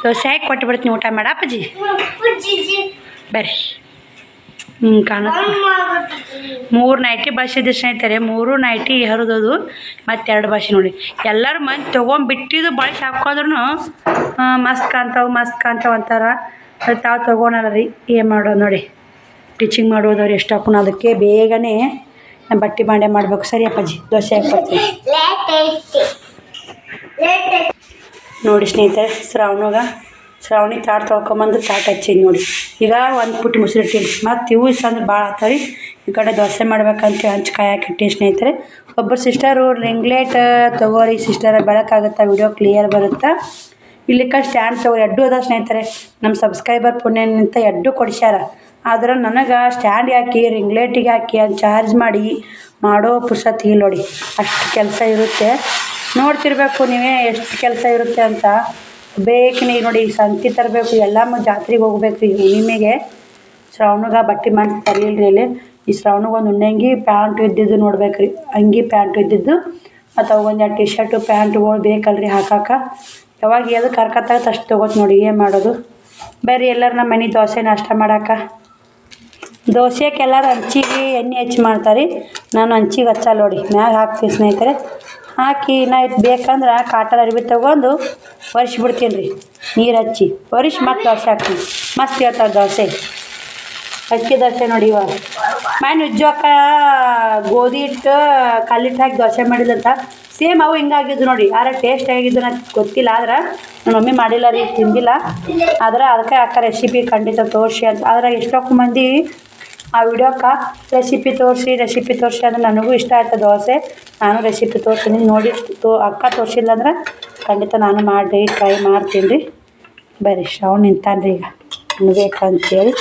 ದೋಸೆ ಹಾಕಿ ಕೊಟ್ಟು ಬಿಡ್ತೀನಿ ಊಟ ಮಾಡ ಅಪ್ಪಾಜಿ. ಬರ್ರಿ. ಕಾಣುತ್ತೆ 3 ನೈಟಿ ಬಸಿದ್ದು ಸ್ನೇಹಿತರೆ. 3 ನೈಟಿ ಹರಿದೋದು ಮತ್ತು 2 ಬಸಿ ನೋಡಿ. ಎಲ್ಲರೂ ಮಂದಿ ತೊಗೊಂಬಿಟ್ಟಿದ್ದು ಬಳಸಿ ಹಾಕೋದ್ರೂ ಮಸ್ತ್ ಕಾಣ್ತಾವೆ ಅಂತಾರೆ. ತಾವು ತೊಗೊಳಲ್ಲ ರೀ. ಏನು ಮಾಡೋದು ನೋಡಿ. ಸ್ಟಿಚಿಂಗ್ ಮಾಡೋದವ್ರು ಎಷ್ಟು ಹಾಕೋಣ ಅದಕ್ಕೆ ಬೇಗನೆ ಬಟ್ಟೆ ಬಾಂಡೆ ಮಾಡಬೇಕು. ಸರಿ ಅಪ್ಪಾಜಿ ದೋಸೆ ಹಾಕ್ಕೊಡ್ತೀನಿ ನೋಡಿ ಸ್ನೇಹಿತರೆ. ಶ್ರಾವಣಿ ತಾಟ್ ತೊಳ್ಕೊಂಬಂದು ತಾಟ್ ಹಚ್ಚಿದ್ದು ನೋಡಿ. ಈಗ 1 ಪುಟ್ಟಿ ಮೊಸರು ಇಟ್ಟೀನಿ. ಮತ್ತು ಇವು ಅಂದ್ರೆ ಭಾಳ ಆಗ್ತಾವೆ ರೀ. ಈ ಕಡೆ ದೋಸೆ ಮಾಡ್ಬೇಕಂತ ಹಂಚು ಕಾಯಕ್ಕೆ ಇಟ್ಟೀನಿ ಸ್ನೇಹಿತರೆ. ಒಬ್ಬರು ಸಿಸ್ಟರು ರಿಂಗ್ಲೈಟ್ ತೊಗೋರಿ ಸಿಸ್ಟರ, ಬೆಳಕಾಗುತ್ತೆ, ವಿಡಿಯೋ ಕ್ಲಿಯರ್ ಬರುತ್ತೆ. ಇಲ್ಲಿಕ್ಕ ಸ್ಟ್ಯಾಂಡ್ ತೊಗೊರಿ. ಎಡ್ಡು ಅದ ಸ್ನೇಹಿತರೆ. ನಮ್ಮ ಸಬ್ಸ್ಕ್ರೈಬರ್ ಪುಣ್ಯನಿಂತ ಎಡ್ಡು ಕೊಡಿಸ್ಯಾರ. ಆದ್ರೆ ನನಗೆ ಸ್ಟ್ಯಾಂಡ್ ಹಾಕಿ ರಿಂಗ್ಲೈಟಿಗೆ ಹಾಕಿ ಅದು ಚಾರ್ಜ್ ಮಾಡಿ ಮಾಡೋ ಪುರ್ಸತ್ ಇಲ್ಲ ನೋಡಿ. ಅಷ್ಟು ಕೆಲಸ ಇರುತ್ತೆ. ನೋಡ್ತಿರ್ಬೇಕು ನೀವೇ ಎಷ್ಟು ಕೆಲಸ ಇರುತ್ತೆ ಅಂತ. ಬೇಕನೇ ನೋಡಿ. ಸಂತಿ ತರಬೇಕು, ಎಲ್ಲ ಜಾತ್ರೆಗೆ ಹೋಗ್ಬೇಕು ರೀ ಹುಣ್ಣಿಮೆಗೆ. ಶ್ರಾವಣಗೆ ಬಟ್ಟೆ ಮಾಡಿ ತರಲಿಲ್ಲ ಇಲ್ಲಿ. ಈ ಶ್ರಾವಣಗೆ ಒಂದು ಉಣ್ಣಂಗಿ ಪ್ಯಾಂಟ್ ಇದ್ದಿದ್ದು ನೋಡ್ಬೇಕು ರೀ. ಅಂಗಿ ಪ್ಯಾಂಟ್ ಇದ್ದಿದ್ದು ಮತ್ತು ಅವಾಗೊಂದು 2 ಟಿ ಶರ್ಟು ಪ್ಯಾಂಟ್ಗಳು ಬೇಕಲ್ರಿ ಹಾಕಕ್ಕೆ. ಯಾವಾಗ ಎದಕ್ಕೆ ಕರ್ಕತ್ತಾಗತ್ತೆ ಅಷ್ಟು ತೊಗೋತ ನೋಡಿ. ಏನು ಮಾಡೋದು. ಬರ್ರಿ ಎಲ್ಲರೂ ನಮ್ಮ ಮನೆ ದೋಸೆ ನಾಷ್ಟ ಮಾಡಕ್ಕೆ. ದೋಸೆಗೆ ಎಲ್ಲರೂ ಹಂಚಿಗೆ ಎಣ್ಣೆ ಹಚ್ಚಿ ಮಾಡ್ತಾರೆ. ನಾನು ಹಂಚಿಗೆ ಹಚ್ಚಲ್ಲ ನೋಡಿ. ಮ್ಯಾಗ ಹಾಕ್ತೀನಿ ಸ್ನೇಹಿತರೆ. ಹಾಕಿ ನಾ ಬೇಕಂದ್ರೆ ಕಾಟನ್ ಅರಿವಿ ತೊಗೊಂಡು ಒರೆಸ್ಬಿಡ್ತೀನಿ ರೀ. ನೀರು ಹಚ್ಚಿ ಒರೆಸಿ ಮತ್ತು ದೋಸೆ ಹಾಕ್ತೀನಿ. ಮಸ್ತ್ ಹೇಳ್ತಾರೆ ದೋಸೆ. ಅಕ್ಕಿ ದೋಸೆ ನೋಡಿ. ಇವಾಗ ಮ್ಯಾನ್ ಉಜ್ಜೋಕ ಗೋಧಿ ಹಿಟ್ಟು ಕಲ್ಲಿಟ್ಟು ಹಾಕಿ ದೋಸೆ ಮಾಡಿದಂತ ಸೇಮ್ ಅವು ಹಿಂಗಾಗಿದ್ದು ನೋಡಿ. ಆದ್ರೆ ಟೇಸ್ಟ್ ಆಗಿದ್ದು ನನಗೆ ಗೊತ್ತಿಲ್ಲ. ಆದ್ರೆ ನನ್ನ ಮಮ್ಮಿ ಮಾಡಿಲ್ಲ ರೀ, ತಿಂದಿಲ್ಲ. ಆದ್ರೆ ಅದಕ್ಕೆ ಅಕ್ಕ ರೆಸಿಪಿ ಖಂಡಿತ ತೋರಿಸಿ ಅಂತ. ಆದ್ರೆ ಎಷ್ಟೋ ಮಂದಿ ಆ ವಿಡಿಯೋಕ್ಕೆ ರೆಸಿಪಿ ತೋರಿಸಿ ಅಂದ್ರೆ ನನಗೂ ಇಷ್ಟ ಆಯ್ತು ದೋಸೆ. ನಾನು ರೆಸಿಪಿ ತೋರಿಸ್ತೀನಿ ನೋಡಿ. ಅಕ್ಕ ತೋರಿಸಿಲ್ಲ ಅಂದ್ರೆ ಖಂಡಿತ ನಾನು ಟ್ರೈ ಮಾಡ್ತೀನಿ ರೀ. ಬರ್ರಿ ಶ್ರಾವಣ್ ನಿಂತಾನ್ರಿ ಈಗ ಉಣ್ಬೇಕಂತೇಳಿ.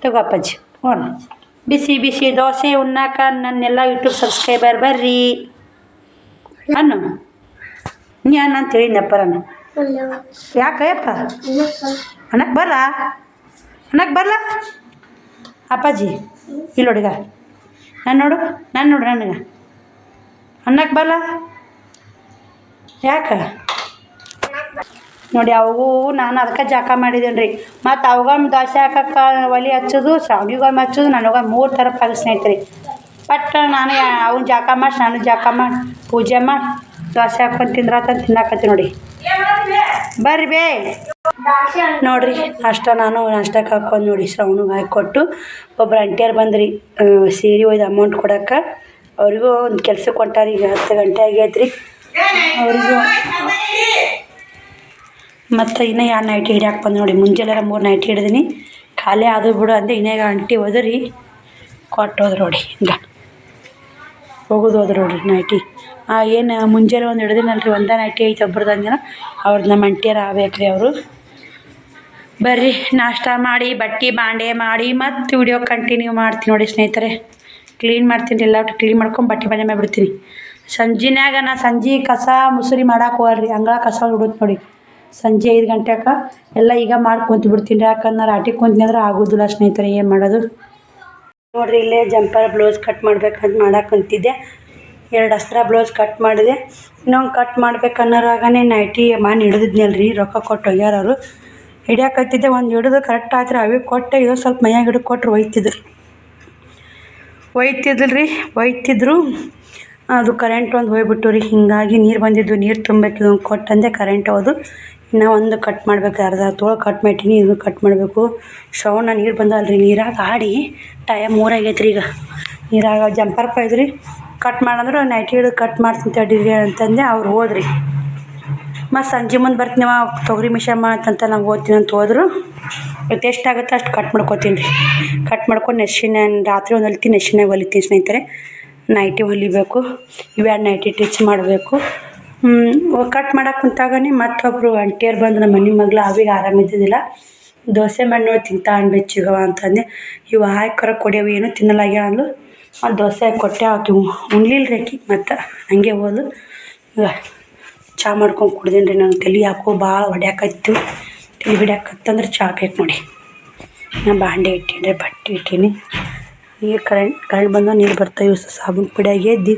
ತಗೋ ಅಪ್ಪಾಜಿ ಹ್ಞೂ ಬಿಸಿ ಬಿಸಿ ದೋಸೆ ಉಣ್ಣಾಕ ನನ್ನೆಲ್ಲ ಯೂಟ್ಯೂಬ್ ಸಬ್ಸ್ಕ್ರೈಬರ್ ಬರ್ರಿ ಅನ್ನು ನೀ ಅನ್ನ ಅಂತ ಹೇಳಿದ್ನಪ್ಪ ನಾನು ಯಾಕಯ್ಯಪ್ಪ ಅನ್ನಕ್ಕೆ ಬರಲ್ಲ ಅಪ್ಪಾಜಿ ಇಲ್ಲಿ ನೋಡಿಗ ನಾನು ನೋಡು ನನಗೆ ಅನ್ನಕ್ಕೆ ಬರಲ್ಲ ಯಾಕೆ ನೋಡಿ ಅವು ನಾನು ಅದಕ್ಕೆ ಜಾಕ ಮಾಡಿದ್ದೇನೆ ರೀ ಮತ್ತು ಅವಾಗ ದೋಸೆ ಹಾಕಕ್ಕೆ ಒಲೆ ಹಚ್ಚೋದು ಶಾವಿಗೆಗೊಮ್ಮೆ ಹಚ್ಚೋದು ನನಗೆ 3 ಥರ ಪಾಗ ಸ್ನೇಹಿತರೆ ಬಟ್ ನಾನು ಅವ್ನು ಜಾಕ ಮಾಡಿ ನಾನು ಜಾಕ ಮಾಡಿ ಪೂಜೆ ಮಾಡಿ ದೋಸೆ ಹಾಕ್ಕೊಂಡು ತಿಂದ್ರಾತಂದು ತಿನ್ನಾಕತ್ತಿ ನೋಡಿ ಬರ್ರಿ ಬೇ ನೋಡಿರಿ ನಾನು ನಾಷ್ಟಕ್ಕೆ ಹಾಕ್ಕೊಂಡು ನೋಡಿ ಶ್ರವಣಿಗೆ ಹಾಕಿಕೊಟ್ಟು ಒಬ್ರು ಅಂಟಿಯರು ಬಂದ್ರಿ ಸೀರೆ ಒಯ್ದು ಅಮೌಂಟ್ ಕೊಡೋಕೆ ಅವ್ರಿಗೂ ಒಂದು ಕೆಲ್ಸಕ್ಕೆ ಹೊಂಟಾರಿ ಈಗ 10 ಗಂಟೆ ಆಗೈತ್ರಿ ಅವ್ರಿಗೂ ಮತ್ತು ಇನ್ನೂ 2 ನೈಟಿ ಹಿಡಿಯಾಕೆ ಬಂದು ನೋಡಿ ಮುಂಜಾನೆ 3 ನೈಟಿ ಹಿಡಿದೀನಿ ಖಾಲಿ ಆದರೂ ಬಿಡು ಅಂದೆ ಇನ್ನೇಗ ಅಂಟಿ ಹೋದ್ರಿ ಕೊಟ್ಟು ಹೋದ್ರು ನೋಡಿ ಹಿಂಗೆ ಹೋಗೋದು ನೋಡ್ರಿ ನೈಟಿ ಏನು ಮುಂಜಾನೆ ಒಂದು ಹಿಡ್ದಿನಲ್ರಿ ಒಂದೇ ನೈಟಿ ಐತೆ ಒಬ್ರದ್ದು ಅಂದಿನ ಅವ್ರದ್ದು ನಮ್ಮ ಅಂಟಿಯರು ಆಗ್ಬೇಕ್ರಿ ಅವರು ಬರ್ರಿ ನಾಷ್ಟ ಮಾಡಿ ಬಟ್ಟೆ ಬಾಂಡೆ ಮಾಡಿ ಮತ್ತು ವಿಡಿಯೋ ಕಂಟಿನ್ಯೂ ಮಾಡ್ತೀನಿ ನೋಡಿ ಸ್ನೇಹಿತರೆ ಕ್ಲೀನ್ ಮಾಡ್ತೀನಿ ಎಲ್ಲ ಕ್ಲೀನ್ ಮಾಡ್ಕೊಂಡು ಬಟ್ಟೆ ಬಾಂಡೆ ಮಾಡಿಬಿಡ್ತೀನಿ ಸಂಜೆನಾಗ ಸಂಜೆ ಕಸ ಮುಸುರಿ ಮಾಡಕ್ಕೆ ಹೋಗಲ್ರಿ ಅಂಗಳ ಕಸ ಹುಡುತ್ತೆ ನೋಡಿ ಸಂಜೆ 5 ಗಂಟೆಗೆ ಎಲ್ಲ ಈಗ ಮಾಡಿ ಕುಂತ್ಬಿಡ್ತೀನಿ ಯಾಕಂದ್ರೆ ರಾಟಿ ಕುಂತೀನಿ ಅಂದ್ರೆ ಆಗೋದಿಲ್ಲ ಸ್ನೇಹಿತರೆ ಏನು ಮಾಡೋದು ನೋಡಿರಿ ಇಲ್ಲೇ ಜಂಪರ್ ಬ್ಲೌಸ್ ಕಟ್ ಮಾಡ್ಬೇಕಂತ ಮಾಡಕ್ಕೆ ಕುಂತಿದ್ದೆ 2 ಅಸ್ತ್ರ ಬ್ಲೌಸ್ ಕಟ್ ಮಾಡಿದೆ ಇನ್ನೊಂದು ಕಟ್ ಮಾಡ್ಬೇಕನ್ನೋರಾಗನೇ ನೈಟಿ ಮಾಡಿ ಹಿಡಿದಿದ್ನಲ್ರಿ ರೊಕ್ಕ ಕೊಟ್ಟು ಹೋಗ್ಯಾರ ಅವರು ಹಿಡಿಯಾಕತ್ತಿದ್ದೆ ಒಂದು ಹಿಡಿದು ಕರೆಕ್ಟ್ ಆದ್ರೆ ಅವೇ ಕೊಟ್ಟೆ ಇದು ಸ್ವಲ್ಪ ಮೈಯಾಗ ಹಿಡಿದು ಕೊಟ್ಟರು ಒಯ್ತಿದ್ರು ಅದು ಕರೆಂಟ್ ಒಂದು ಹೋಗ್ಬಿಟ್ಟು ರೀ ಹಿಂಗಾಗಿ ನೀರು ಬಂದಿದ್ದು ನೀರು ತುಂಬಬೇಕು ಕೊಟ್ಟಂದೆ ಕರೆಂಟ್ ಹೋದು ಇನ್ನೂ ಒಂದು ಕಟ್ ಮಾಡ್ಬೇಕು ಅರ್ಧ ತೋಳ ಕಟ್ ಮಾಡಿನಿ ಇದು ಕಟ್ ಮಾಡಬೇಕು ಶ್ರವಣ ನೀರು ಬಂದಲ್ರಿ ನೀರಾಗ ಆಡಿ ಟೈಮ್ 3 ಆಗೈತೆ ರೀ ಈಗ ನೀರಾಗ ಜಂಪರ್ ಕೊಯ್ದ್ರಿ ಕಟ್ ಮಾಡಂದ್ರೆ ನೈಟಿ ಹಿಡಿದು ಕಟ್ ಮಾಡ್ತೀನಿ ತಡೀರಿ ಅಂತಂದೆ ಅವ್ರು ಹೋದ್ರಿ ಮತ್ತು ಸಂಜೆ ಮುಂದೆ ಬರ್ತೀನಿ ತೊಗರಿ ಮಿಷಮ್ಮ ಅಂತಂತ ನಂಗೆ ಓದ್ತೀನಿ ಅಂತ ಹೋದ್ರು ಇವತ್ತು ಎಷ್ಟಾಗುತ್ತೆ ಅಷ್ಟು ಕಟ್ ಮಾಡ್ಕೊತೀನಿ ರೀ ಕಟ್ ಮಾಡ್ಕೊಂಡು ರಾತ್ರಿ ಒಂದು ಹೊಲಿತೀನಿ ನೆಶಿನಾಗ ಹೊಲಿತೀನಿ ಸ್ನೇಹಿತರೆ ನೈಟಿ ಹೊಲಿಬೇಕು ಇವ್ಯಾರು ನೈಟಿ ಟಿಚ್ ಮಾಡಬೇಕು ಕಟ್ ಮಾಡಕ್ಕೆ ಕುಂತಾಗನೇ ಮತ್ತೊಬ್ಬರು ಅಂಟಿಯರು ಬಂದು ನಮ್ಮ ಮನೆ ಮಗಳು ಅವಿಗೆ ಆರಾಮಿದ್ದಿದ್ದಿಲ್ಲ ದೋಸೆ ಮಾಡಿ ನೋಡಿ ತಿಂತಾ ಬೆಚ್ಚಿಗವ ಅಂತಂದೆ ಇವು ಹಾಕರ ಕೊಡ್ಯವು ಏನೂ ತಿನ್ನಲಾಗ್ಯ ಅಂದ್ಲು ಆ ದೋಸೆ ಕೊಟ್ಟೆ ಆಕಿ ಉಣ್ಲಿಲ್ಲ ರೀ ಆಕಿ ಮತ್ತು ಹಂಗೆ ಹೋದ್ಲು ಈಗ ಚಹಾ ಮಾಡ್ಕೊಂಡು ಕುಡ್ದೀನಿ ರೀ ನಂಗೆ ತಲೆ ಯಾಕೋ ಭಾಳ ಹೊಡ್ಯಾಕತ್ತು ತಲೆ ಹಿಡ್ಯಾಕತ್ತಂದ್ರೆ ಚಹಾ ಬೇಕು ನೋಡಿ ನಾನು ಬಾಂಡೆ ಇಟ್ಟೀನಿ ರೀ ಬಟ್ಟೆ ಇಟ್ಟೀನಿ ನೀರು ಕರೆಂಟ್ ಬಂದು ನೀರು ಬರ್ತಾವೆ ಸಾಬೂನು ಪುಡಿಯಾಗಿ ಎದ್ದು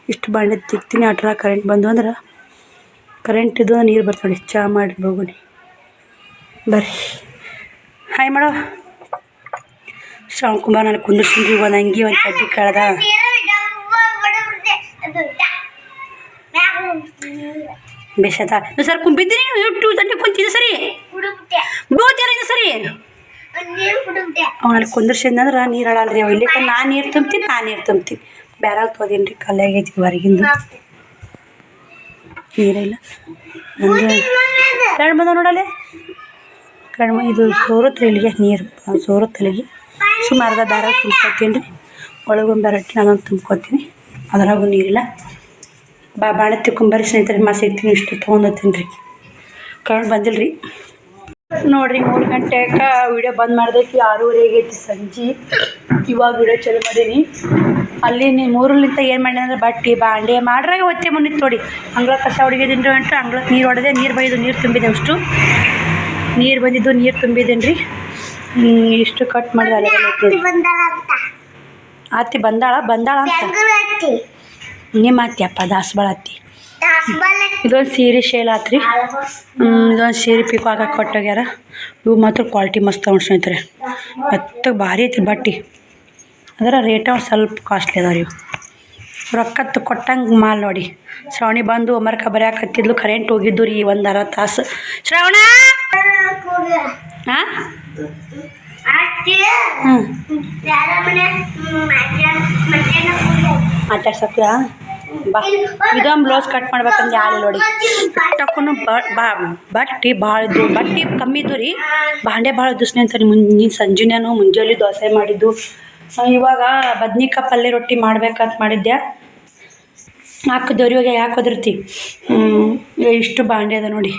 ಇಷ್ಟು ಬಾಂಡೆ ತಿಕ್ತೀನಿ ಅಟ್ರ ಕರೆಂಟ್ ಬಂದು ಅಂದ್ರೆ ಕರೆಂಟ್ ಇದ್ದು ನೀರು ಬರ್ತಾವೆ ಚಹಾ ಮಾಡಿ ಹೋಗುನಿ ಬರ್ರಿ ಹಾಯ್ ಮಾಡೋ ಶ್ರಾವಣ ಕುಮಾರ್ ನಾನು ಕುಂದಿರ್ತೀನಿ ಒಂದು ಅಂಗಿ ಒಂದು ಚಡ್ಡಿ ಕಳ್ದ ಬೇಷದ ಸರ್ ಕುಂಬಿದ್ದೀನಿ ಕುಂತಿದ್ದು ಸರಿ ಸರಿ ಅವನಲ್ಲಿ ಕುಂದಿರ್ಸಿದ್ನಂದ್ರೆ ನೀರು ಆಡಲ್ರಿ ಅವ ಇಲ್ಲಿ ನಾನು ನೀರು ತುಂಬ್ತೀನಿ ಬ್ಯಾರಲ್ ತೊದೀನಿ ರೀ ಕಲ್ಲಾಗೈತಿ ಹೊರಗಿಂದು ನೀರಿಲ್ಲ ಅಂದರೆ ಕಣ್ಣು ಬಂದ ನೋಡಲೆ ಕಣ್ಣು ಇದು ಸೋರುತ್ತೆ ಇಲ್ಲಿಗೆ ನೀರು ಸೋರುತ್ತೆ ಅಲ್ಲಿಗೆ ಸುಮಾರು ಬ್ಯಾರಲ್ ತುಂಬ್ಕೊತೀನಿ ರೀ ಒಳಗೊಂದು ಬ್ಯಾರಟ್ಟಿ ನಾನೊಂದು ತುಂಬ್ಕೊತೀನಿ ಅದ್ರಾಗೂ ನೀರಿಲ್ಲ ಬಾಳೆ ತಿಕ್ಕೊಂಬರಿ ಸ್ನೇಹಿತರೆ ಮತ್ತೆ ಸಿಗ್ತೀನಿ ಇಷ್ಟು ತೊಗೊಂಡೋಗ್ತೀನಿ ರೀ ಕರೆಂಟ್ ಬಂದಿಲ್ಲ ರೀ ನೋಡಿರಿ 3 ಗಂಟೆಗೆ ವೀಡಿಯೋ ಬಂದ್ ಮಾಡಿದೈತಿ 6:30 ಆಗೈತಿ ಸಂಜೆ ಇವಾಗ ವೀಡಿಯೋ ಚಾಲು ಮಾಡೀನಿ ಅಲ್ಲಿ 3ಲಿಂದ ಏನು ಮಾಡಿ ಅಂದ್ರೆ ಬಟ್ಟೆ ಬಾಂಡೆ ಮಾಡ್ರಾಗ ಒತ್ತೆ ಮುನ್ನಿತ್ತು ನೋಡಿ ಅಂಗಳ ಕಸ ಹೊಡಿಗಿದ್ದೀನಿ ರೀ ಅಂಟು ಅಂಗಳಕ್ಕೆ ನೀರು ಹೊಡೆದೆ ನೀರು ಬಂದಿದ್ದು ನೀರು ತುಂಬಿದೆ ಅಷ್ಟು ನೀರು ಬಂದಿದ್ದು ನೀರು ತುಂಬಿದ್ದೇನೆ ರೀ ಇಷ್ಟು ಕಟ್ ಮಾಡಿದೆ ಅತ್ತಿ ಬಂದಾಳ ಅಂತ ನಿಮ್ಮ ಅತ್ತಿಯಪ್ಪ ದಾಸಬಾಳ ಅತ್ತಿ ಇದೊಂದು ಸೀರೆ ಶೇಲ್ ಆತ್ರಿ ಇದೊಂದು ಸೀರೆ ಪಿಕ್ ಹಾಕಕ್ಕೆ ಕೊಟ್ಟೋಗ್ಯಾರ ಇವು ಮಾತ್ರ ಕ್ವಾಲಿಟಿ ಮಸ್ತ್ ತಗೊಂಡು ಸ್ನೇಹಿತರೆ ಮತ್ತು ಭಾರಿ ಐತಿ ಬಟ್ಟೆ ಅದರ ರೇಟ ಸ್ವಲ್ಪ ಕಾಸ್ಟ್ಲಿ ಅದಾವ ಇವು ರೊಕ್ಕ ಕೊಟ್ಟಂಗೆ ಮಾಲ್ ನೋಡಿ ಶ್ರಾವಣಿ ಬಂದು ಒಮ್ಮರ್ಕ ಬರೆಯಾಕತ್ತಿದ್ಲು ಕರೆಂಟ್ ಹೋಗಿದ್ದು ರೀ 1 ತಾಸು ಶ್ರಾವಣ ಹಾಂ ಮಾತಾಡ್ಸಕ್ಕ ಬಾ ಇದೊಂದು ಬ್ಲೌಸ್ ಕಟ್ ಮಾಡ್ಬೇಕಂದ್ರೆ ಯಾರು ನೋಡಿ ಟಕ್ಕೂ ಬಟ್ಟೆ ಭಾಳ ಇದ್ದು ಬಟ್ಟೆ ಕಮ್ಮಿ ಇದ್ದು ರೀ ಬಾಂಡೆ ಭಾಳ ಇದ್ದು ಸ್ನೇಹಿತರೆ ಸಂಜೆನೇನು ಮುಂಜಾನೆ ದೋಸೆ ಮಾಡಿದ್ದು ಇವಾಗ ಬದ್ನಿಕಾಯಿ ಪಲ್ಯ ರೊಟ್ಟಿ ಮಾಡ್ಬೇಕಂತ ಮಾಡಿದ್ದೆ ಹಾಕಿದವ್ರಿಗೆ ಯಾಕೆ ಒದರ್ತಿ ಇಷ್ಟು ಬಾಂಡೆ ಅದ ನೋಡಿ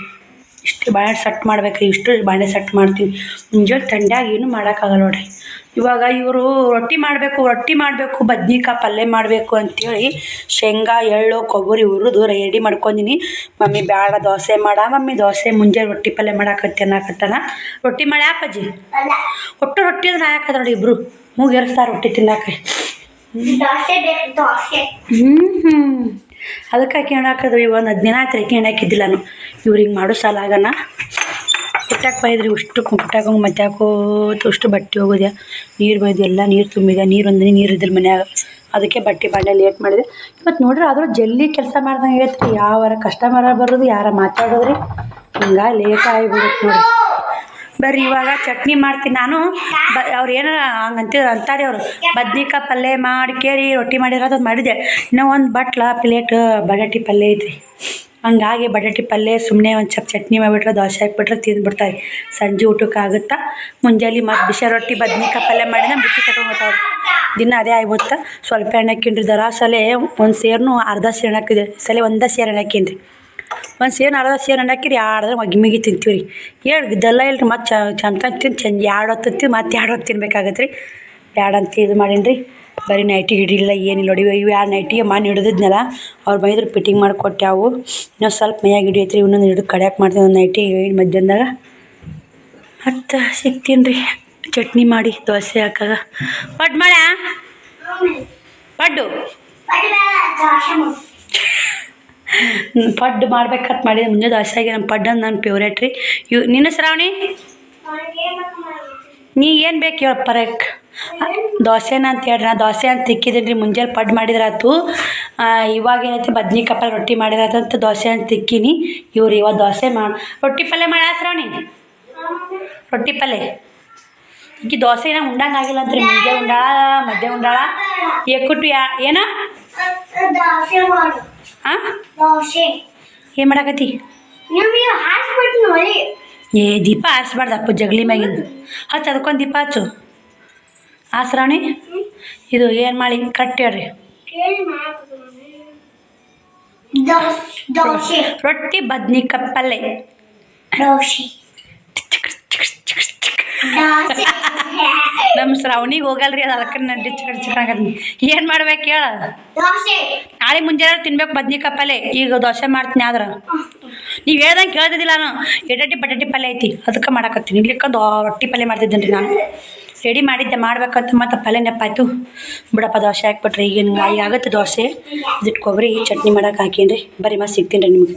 ಇಷ್ಟು ಬಾಂಡೆ ಸೆಟ್ ಮಾಡ್ಬೇಕು ರೀ ಇಷ್ಟು ಬಾಂಡೆ ಸೆಟ್ ಮಾಡ್ತೀವಿ ಮುಂಜಾನೆ ಥಂಡ್ಯಾಗ ಏನು ಮಾಡೋಕ್ಕಾಗಲ್ಲ ನೋಡಿರಿ ಇವಾಗ ಇವರು ರೊಟ್ಟಿ ಮಾಡಬೇಕು ಬದ್ನಿಕಾಯಿ ಪಲ್ಯ ಮಾಡಬೇಕು ಅಂಥೇಳಿ ಶೇಂಗಾ ಎಳ್ಳು ಕೊಬ್ಬರಿ ಹುರಿದು ರೆಡಿ ಮಾಡ್ಕೊಂಡಿನಿ. ಮಮ್ಮಿ ಬೇಡ ದೋಸೆ ಮಮ್ಮಿ ದೋಸೆ ಮುಂಜಾನೆ ರೊಟ್ಟಿ ಪಲ್ಯ ಮಾಡಾಕತ್ತಿ ಅನ್ನಕತ್ತಾನ. ರೊಟ್ಟಿ ಮಾಡಿ ಯಾಕಜ್ಜಿ ಒಟ್ಟು ರೊಟ್ಟಿ ಅಂದ್ರೆ ಹಾಕದ ನೋಡಿ ಇಬ್ರು ಮೂಗೇರಿಸ್ತಾರೆ ರೊಟ್ಟಿ ತಿನ್ನಾಕ. ಅದಕ್ಕೆ ಹಾಕಿ ಹಾಕಿದ್ವಿ. ಒಂದು 10 ದಿನ ಆಯ್ತು ರೇಖೆ ಹಾಕಿದ್ದಿಲ್ಲ ನಾನು. ಇವ್ರು ಹಿಂಗೆ ಮಾಡೋ ಸಾಲ ಆಗನ ಪುಟ್ಟಾಕ ಬೈದ್ರಿ ಉಷ್ಟು ಪುಟ್ಟಾಕ ಮತ್ತೆ ಹಾಕೋತು ಅಷ್ಟು ಬಟ್ಟೆ ಹೋಗೋದ್ಯಾ ನೀರು ಬೈದು ಎಲ್ಲ ನೀರು ತುಂಬಿದೆ. ನೀರು ಇದ್ದಿಲ್ಲ ಮನ್ಯಾಗ, ಅದಕ್ಕೆ ಬಟ್ಟೆ ಬಾಂಡೆ ಲೇಟ್ ಮಾಡಿದೆ. ಇವತ್ತು ನೋಡ್ರಿ ಆದರೂ ಜಲ್ದಿ ಕೆಲಸ ಮಾಡ್ದಂಗೆ ಆಗೈತೆ. ಯಾವಾರ ಕಸ್ಟಮರ ಬರೋದು ಯಾರ ಮಾತಾಡೋದ್ರಿ ಹಿಂಗೆ ಲೇಟ್ ಆಗಿಬಿಡುತ್ತೆ ನೋಡಿ. ಬರ್ರಿ ಇವಾಗ ಚಟ್ನಿ ಮಾಡ್ತೀನಿ ನಾನು. ಅವ್ರು ಏನಾರ ಹಂಗಂತ ಅಂತಾರೆ ಅವರು ಬದ್ನಿಕಾಯಿ ಪಲ್ಯ ಮಾಡಿ ಕೇಳಿ ರೊಟ್ಟಿ ಮಾಡಿರೋದು ಮಾಡಿದೆ. ಇನ್ನೂ ಒಂದು ಪ್ಲೇಟ್ ಬಟಾಟಿ ಪಲ್ಯ ಐತ್ರಿ. ಹಂಗಾಗಿ ಬಟಾಟಿ ಪಲ್ಯ ಸುಮ್ಮನೆ ಒಂದು ಸ್ವಲ್ಪ ಚಟ್ನಿ ಮಾಡಿಬಿಟ್ರೆ ದೋಸೆ ಹಾಕ್ಬಿಟ್ರೆ ತಿಂದ್ಬಿಡ್ತಾರೆ. ಸಂಜೆ ಊಟಕ್ಕೆ ಆಗುತ್ತಾ. ಮುಂಜಾನೆ ಮತ್ತು ಬಿಸಿ ರೊಟ್ಟಿ ಬದ್ನಿಕಾಯಿ ಪಲ್ಯ ಮಾಡಿದ ಬುತ್ತಿ ಕಟ್ಕೊಂಡು ಹೋಗ್ತಾವ್ರಿ. ದಿನ ಅದೇ ಆಗ್ಬಿಡ್ತಾ. ಸ್ವಲ್ಪ ಎಣ್ಣೆ ಹಾಕಿನ್ರಿ. ದರಾಸಲೆ ಒಂದು ಸೇರ್ನು ಅರ್ಧ ಸೇರು ಹಾಕಿದೆ. ಸಲ ಒಂದೇ ಸೇರು ಎಣ್ಣೆ ಹಾಕಿನ್ರಿ. ಒಂದು ಸೇರು ಅರ್ಧ ಸೇರು ಎಣ್ಣೆ ಹಾಕಿರಿ ಆಡ್ದ್ರೆ ಮಗ್ಗಿ ತಿಂತೀವಿ ರೀ. ಇದೆಲ್ಲ ಇಲ್ರಿ ಮತ್ತು ಚಂದ ತಿಂದು 2 ಹೊತ್ತು ತಿಂದು ಮತ್ತು 2 ಹೊತ್ತು ತಿನ್ಬೇಕಾಗತ್ತೆ ರೀ. ಬ್ಯಾಡ ಅಂತ ಇದು ಮಾಡೀನಿ ರೀ. ಬರೀ ನೈಟಿ ಹಿಡಿಲಿಲ್ಲ ಏನಿಲ್ಲ ನೋಡಿ. ಇವು 2 ನೈಟಿಗೆ ಮನೆ ಹಿಡಿದಿದ್ನಲ್ಲ ಅವ್ರು ಬೈದ್ರು ಫಿಟ್ಟಿಂಗ್ ಮಾಡಿಕೊಟ್ಟೆ. ಅವು ಇನ್ನೂ ಸ್ವಲ್ಪ ಮೈಯಾಗ ಹಿಡಿಯೈತ್ರಿ. ಇನ್ನೊಂದು ಹಿಡಿದು ಕಡ್ಯಾಕೆ ಮಾಡ್ತೀನಿ ಒಂದು ನೈಟಿ ಮಧ್ಯಾಹ್ನದಾಗ. ಮತ್ತು ಸಿಗ್ತೀನಿ ರೀ ಚಟ್ನಿ ಮಾಡಿ ದೋಸೆ ಹಾಕಾಗ. ಪಡ್ಡು ಮಾಡ ಪಡ್ಡು ಮಾಡ್ಬೇಕಂತ ಮಾಡಿದೆ. ಮುಂಜಾನೆ ದೋಸೆಗೆ ನಮ್ಮ ಪಡ್ಡು ಅಂದ್ರೆ ನನ್ನ ಫೇವ್ರೇಟ್ ರೀ. ನಿನ್ನ ಶ್ರಾವಣಿ ನೀ ಏನು ಬೇಕು ಹೇಳ ಪರಕ್ ದೋಸೆನ ಅಂತ ಹೇಳ್ರಿ. ನಾ ದೋಸೆ ಅಂತ ತಿಕ್ಕಿದ್ದೀನಿ ರೀ. ಮುಂಜಾನೆ ಪಡ್ಡು ಮಾಡಿದ್ರಾತು. ಇವಾಗ ಏನೈತೆ ಬದ್ನಿಕಾಯಿ ಪಲ್ಯ ರೊಟ್ಟಿ ಮಾಡಿದ್ರಾತು ಅಂತ ದೋಸೆ ಅಂತ ತಿಕ್ಕೀನಿ. ಇವ್ರು ಇವಾಗ ದೋಸೆ ರೊಟ್ಟಿ ಪಲ್ಯ ಮಾಡ ಶ್ರಾವಣಿ ರೊಟ್ಟಿ ಪಲ್ಯ ಈಗ ದೋಸೆ ಏನೋ ಉಂಡಂಗೆ ಆಗಿಲ್ಲ ಅಂತ್ರಿ. ಮುಂಜಾನೆ ಉಂಡಾಳ ಮಧ್ಯಾಹ್ನ ಉಂಡಾಳ ಎಕ್ಕುಟ್ಟು ಏನ ಹಾಂ ಏನು ಮಾಡಾಕತ್ತಿ? ಏ ದೀಪ ಆರಿಸ್ಬಾರ್ದು ಅಪ್ಪ ಜಗಲಿ ಮ್ಯಾಗಿಂದು ಹಚ್ಚು. ಅದಕ್ಕೊಂದು ದೀಪ ಹಚ್ಚು. ಶ್ರಾವಣಿ ಇದು ಏನು ಮಾಡಿ ಕಟ್ ಹೇಳ್ರಿ. ರೊಟ್ಟಿ ಬದ್ನಿಕಾಯಿ ಪಲ್ಯ ನಮ್ಮ ಶ್ರಾವಣಿಗೆ ಹೋಗಲ್ರಿ. ಅದು ಅದಕ್ಕೆ ನಡ್ಡಿ ಚಿಕ್ಕಣಿ ಏನು ಮಾಡ್ಬೇಕು ಹೇಳ. ನಾಳೆ ಮುಂಜಾನೆ ತಿನ್ಬೇಕು ಬದ್ನಿಕಾಯಿ ಪಲ್ಯ. ಈಗ ದೋಸೆ ಮಾಡ್ತೀನಿ ಆದ್ರೆ ನೀವು ಹೇಳ್ದಂಗೆ ಕೇಳ್ತಿದ್ದಿಲ್ಲ. ನಾನು ಬಟಾಟಿ ಪಲ್ಯ ಐತಿ ಅದಕ್ಕೆ ಮಾಡಾಕತ್ತೀನಿ. ಇಲ್ಲಿಕ್ಕಂದು ರೊಟ್ಟಿ ಪಲ್ಯ ಮಾಡ್ತಿದ್ದೇನೆ ರೀ. ನಾನು ರೆಡಿ ಮಾಡಿದ್ದೆ ಮಾಡ್ಬೇಕಂತ ಮತ್ತು ಪಲ್ಯ ನೆಪ್ಪಾಯ್ತು. ಬಿಡಪ್ಪ ದೋಸೆ ಹಾಕ್ಬಿಟ್ರಿ. ಈಗೇನು ಆಗುತ್ತೆ ದೋಸೆ. ಇದಿಟ್ಟು ಕೊಬ್ಬರಿ ಚಟ್ನಿ ಮಾಡಕ್ಕೆ ಹಾಕೀನಿ. ಬರೀ ಮತ್ತೆ ಸಿಗ್ತೀನಿ ರೀ ನಿಮಗೆ.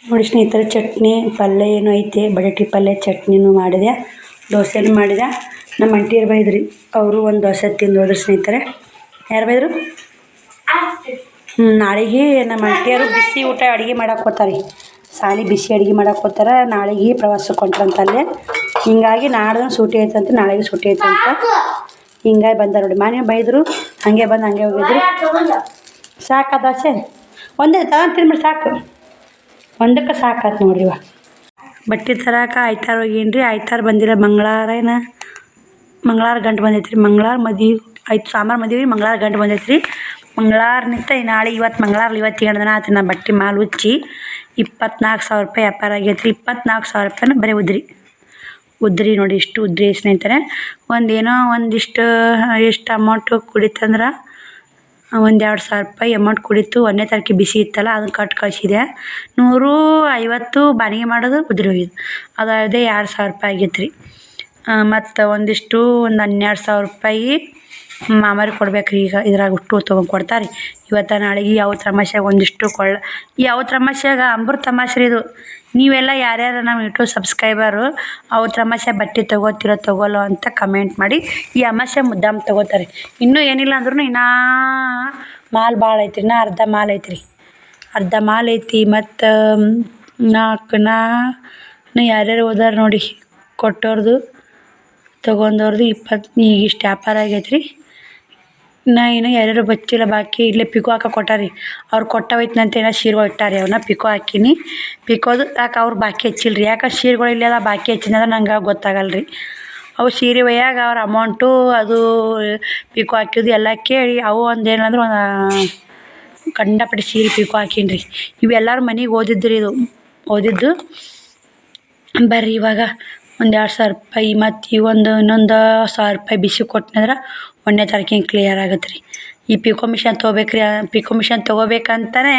ನೋಡಿ ಸ್ನೇಹಿತರೆ ಚಟ್ನಿ ಪಲ್ಯ ಏನು ಐತೆ. ಬಟಾಟಿ ಪಲ್ಯ ಚಟ್ನಿನೂ ಮಾಡಿದೆ, ದೋಸೆನೂ ಮಾಡಿದೆ. ನಮ್ಮ ಅಂಟಿಯರು ಬೈದ್ರಿ. ಅವರು ಒಂದು ದೋಸೆ ತಿಂದು ಹೋದ್ರು ಸ್ನೇಹಿತರೆ. ಯಾರು ಬೈದರು? ನಾಳೆಗೆ ನಮ್ಮ ಅಂಟಿಯರು ಬಿಸಿ ಊಟ ಅಡುಗೆ ಮಾಡಕ್ಕೆ ಹೋಗ್ತಾರೆ. ಸಾಲಿ ಬಿಸಿ ಅಡುಗೆ ಮಾಡಕ್ಕೆ ಹೋಗ್ತಾರೆ. ನಾಳೆಗೆ ಪ್ರವಾಸಕ್ಕೆ ಹೊಂಟ್ರಂತಲ್ಲೇ. ಹಿಂಗಾಗಿ ನಾಡ್ದು ಸೂಟಿ ಐತಂತ ನಾಳೆಗೆ ಸೂಟಿ ಐತಂತ ಹಿಂಗಾಗಿ ಬಂದ ನೋಡಿ. ಮನೆ ಬೈದರು ಹಾಗೆ ಬಂದು ಹಾಗೆ ಹೋಗಿದ್ರು. ಸಾಕು ದೋಸೆ ಒಂದೇ ತಗೊಂಡು ತಿನ್ಬಿಟ್ಟು ಸಾಕು. ಒಂದಕ್ಕೆ ಸಾಕಾಯ್ತು ನೋಡ್ರಿ. ಇವಾಗ ಬಟ್ಟೆ ತರಕ್ಕೆ ಆಯ್ತಾರ ಹೋಗೀನಿ. ಆಯ್ತಾರ ಬಂದಿಲ್ಲ. ಮಂಗಳವಾರ ಗಂಟು ಬಂದೈತೆ ರೀ. ಮಂಗಳವಾರ ಮದುವೆ ಆಯ್ತು. ಸೋಮವಾರ ಮದುವೆ ಮಂಗಳವಾರ ಗಂಟು ಬಂದೈತೆ ರೀ. ಮಂಗಳವಾರ ನಿಂತ ನಾಳೆ ಇವತ್ತು ಮಂಗಳವಾರ 2 ದಿನ ಆಯ್ತು. ನಾ ಬಟ್ಟೆ ಮಾಲ್ ಉಚ್ಚಿ 24,000 ರೂಪಾಯಿ ವ್ಯಾಪಾರ ಆಗೈತೆ ರೀ. 24,000 ರೂಪಾಯಿನ ಬರೀ ಉದ್ರಿ ನೋಡಿ. ಇಷ್ಟು ಉದ್ರಿ ಸ್ನೇಹಿತರೆ. ಒಂದಿಷ್ಟು ಎಷ್ಟು ಅಮೌಂಟು ಕುಡಿತಂದ್ರೆ 1,000-2,000 ರೂಪಾಯಿ ಅಮೌಂಟ್ ಕುಡಿತು. 1ನೇ ತಾರೀಕಿಗೆ ಬಿಸಿ ಇತ್ತಲ್ಲ ಅದನ್ನು ಕಟ್ ಕಳಿಸಿದೆ. 150 ಬಾಡಿಗೆ ಮಾಡೋದು ಉದ್ರಿ ಹೋಗಿದ್ದು. ಅದೇ 2,000 ರೂಪಾಯಿ ಆಗೈತೆ ರೀ. ಮತ್ತು ಒಂದು 12,000 ರೂಪಾಯಿ ಮಾಮಾರಿಗೆ ಕೊಡ್ಬೇಕು ರೀ. ಈಗ ಇದ್ರಾಗ ಅಷ್ಟು ತೊಗೊಂಡು ಕೊಡ್ತಾರೆ. ಇವತ್ತು ನಾಳೆಗೆ ಯಾವ ತಮಾಷೆಗೆ ಒಂದಿಷ್ಟು ಯಾವ ತಮಾಷೆಗ ಅಂಬರ್ ತಮಾಷೆ ರೀ ಇದು. ನೀವೆಲ್ಲ ಯಾರ್ಯಾರು ನಮ್ಮ ಯೂಟ್ಯೂಬ್ ಸಬ್ಸ್ಕ್ರೈಬರು ಅವ್ರ ತಮಾಷೆ ಬಟ್ಟೆ ತೊಗೋಲ್ಲೋ ಅಂತ ಕಮೆಂಟ್ ಮಾಡಿ. ಈ ಅಮಾಸೆ ಮುದ್ದಾಮ್ ತೊಗೋತಾರೆ. ಇನ್ನೂ ಏನಿಲ್ಲ ಅಂದ್ರೂ ಇನ್ನೂ ಮಾಲ್ ಭಾಳ ಐತ್ರಿ. ಇನ್ನೂ ಅರ್ಧ ಮಾಲ್ ಐತ್ರಿ. ಅರ್ಧ ಮಾಲ್ ಐತಿ. ಮತ್ತು 4 ಯಾರ್ಯಾರು ಹೋದಾರ ನೋಡಿ. ಕೊಟ್ಟವ್ರದ್ದು ತೊಗೊಂಡವ್ರದ್ದು 20 ಈಗ ಇಷ್ಟು ವ್ಯಾಪಾರ ಆಗೈತೆ ರೀ. ಇನ್ನೂ ಯಾರ್ಯಾರು ಬಚ್ಚಿಲ್ಲ ಬಾಕಿ ಇಲ್ಲೇ ಪಿಕೋ ಹಾಕಿ ಕೊಟ್ಟಾರಿ. ಅವ್ರು ಕೊಟ್ಟವೈತಂತ ಏನೋ ಸೀರೆಗಳು ಇಟ್ಟಾರಿ. ಅವನ್ನ ಪಿಕೋ ಹಾಕೀನಿ. ಪಿಕೋದು ಯಾಕೆ ಅವ್ರು ಬಾಕಿ ಹೆಚ್ಚಿಲ್ಲ ರೀ. ಯಾಕೆ ಸೀರೆಗಳು ಇಲ್ಲದ ಬಾಕಿ ಹೆಚ್ಚಿನದ ನಂಗೆ ಗೊತ್ತಾಗಲ್ಲ ರೀ. ಅವು ಸೀರೆ ಒಯ್ಯಾಗ ಅವ್ರ ಅಮೌಂಟು ಅದು ಪಿಕೋ ಹಾಕಿದ್ದು ಎಲ್ಲ ಕೇಳಿ ಅವು ಒಂದೇನಂದ್ರೆ ಕಂಡಪಟ್ಟಿ ಸೀರೆ ಪಿಕೋ ಹಾಕೀನಿ ರೀ. ಇವೆಲ್ಲರೂ ಮನೆಗೆ ಓದಿದ್ದು ರೀ. ಇದು ಓದಿದ್ದು ಬರ್ರಿ ಇವಾಗ ಒಂದು 2,000 ರೂಪಾಯಿ ಮತ್ತು ಈ ಇನ್ನೊಂದು 1,000 ರೂಪಾಯಿ ಬಿಸಿ ಕೊಟ್ಟನಂದ್ರೆ 1ನೇ ತಾರೀಕಿಗೆ ಕ್ಲಿಯರ್ ಆಗುತ್ತೆ ರೀ. ಈ ಪಿಕೋ ಮಿಷನ್ ತೊಗೋಬೇಕ್ರಿ. ಪಿಕೋ ಮಿಷನ್ ತೊಗೋಬೇಕಂತಲೇ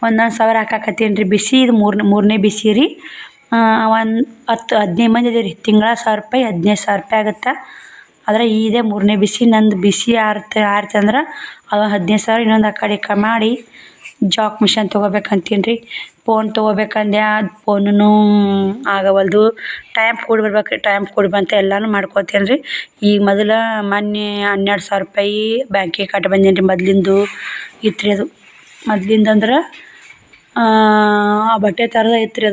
1,000 ಹಾಕಾಕತ್ತೀನಿ ರೀ. ಬಿಸಿ ಇದು ಮೂರನೇ ಬಿಸಿ ರೀ. ಒಂದು 15 ಮಂದಿ ಇದೀವಿ ರೀ. ತಿಂಗಳ 1,000 ರೂಪಾಯಿ 15,000 ರೂಪಾಯಿ ಆಗುತ್ತೆ. ಆದರೆ ಇದೇ ಮೂರನೇ ಬಿಸಿ. ನಂದು ಬಿಸಿ ಆರ್ತಂದ್ರೆ ಅದು 15,000. ಇನ್ನೊಂದು ಆ ಕಡೆ ಮಾಡಿ ಜಾಕ್ ಮಿಷನ್ ತೊಗೋಬೇಕಂತೀನಿ ರೀ. ಫೋನ್ ತೊಗೋಬೇಕಂದೆ, ಅದು ಫೋನೂ ಆಗವಲ್ದು. ಟೈಮ್ ಕೂಡಿ ಬರ್ಬೇಕು ರೀ. ಟೈಮ್ ಕೂಡಿ ಬಂತ ಎಲ್ಲನೂ ಮಾಡ್ಕೋತೀನಿ ರೀ. ಈಗ ಮೊನ್ನೆ 12,000 ರೂಪಾಯಿ ಬ್ಯಾಂಕಿಗೆ ಕಟ್ಟಿ ಬಂದೀನಿ ರೀ. ಮೊದಲಿಂದು ಇತ್ತು ರೀ ಅದು. ಮೊದಲಿಂದಂದ್ರೆ ಆ ಬಟ್ಟೆ ಥರದ ಇತ್ತು ರೀ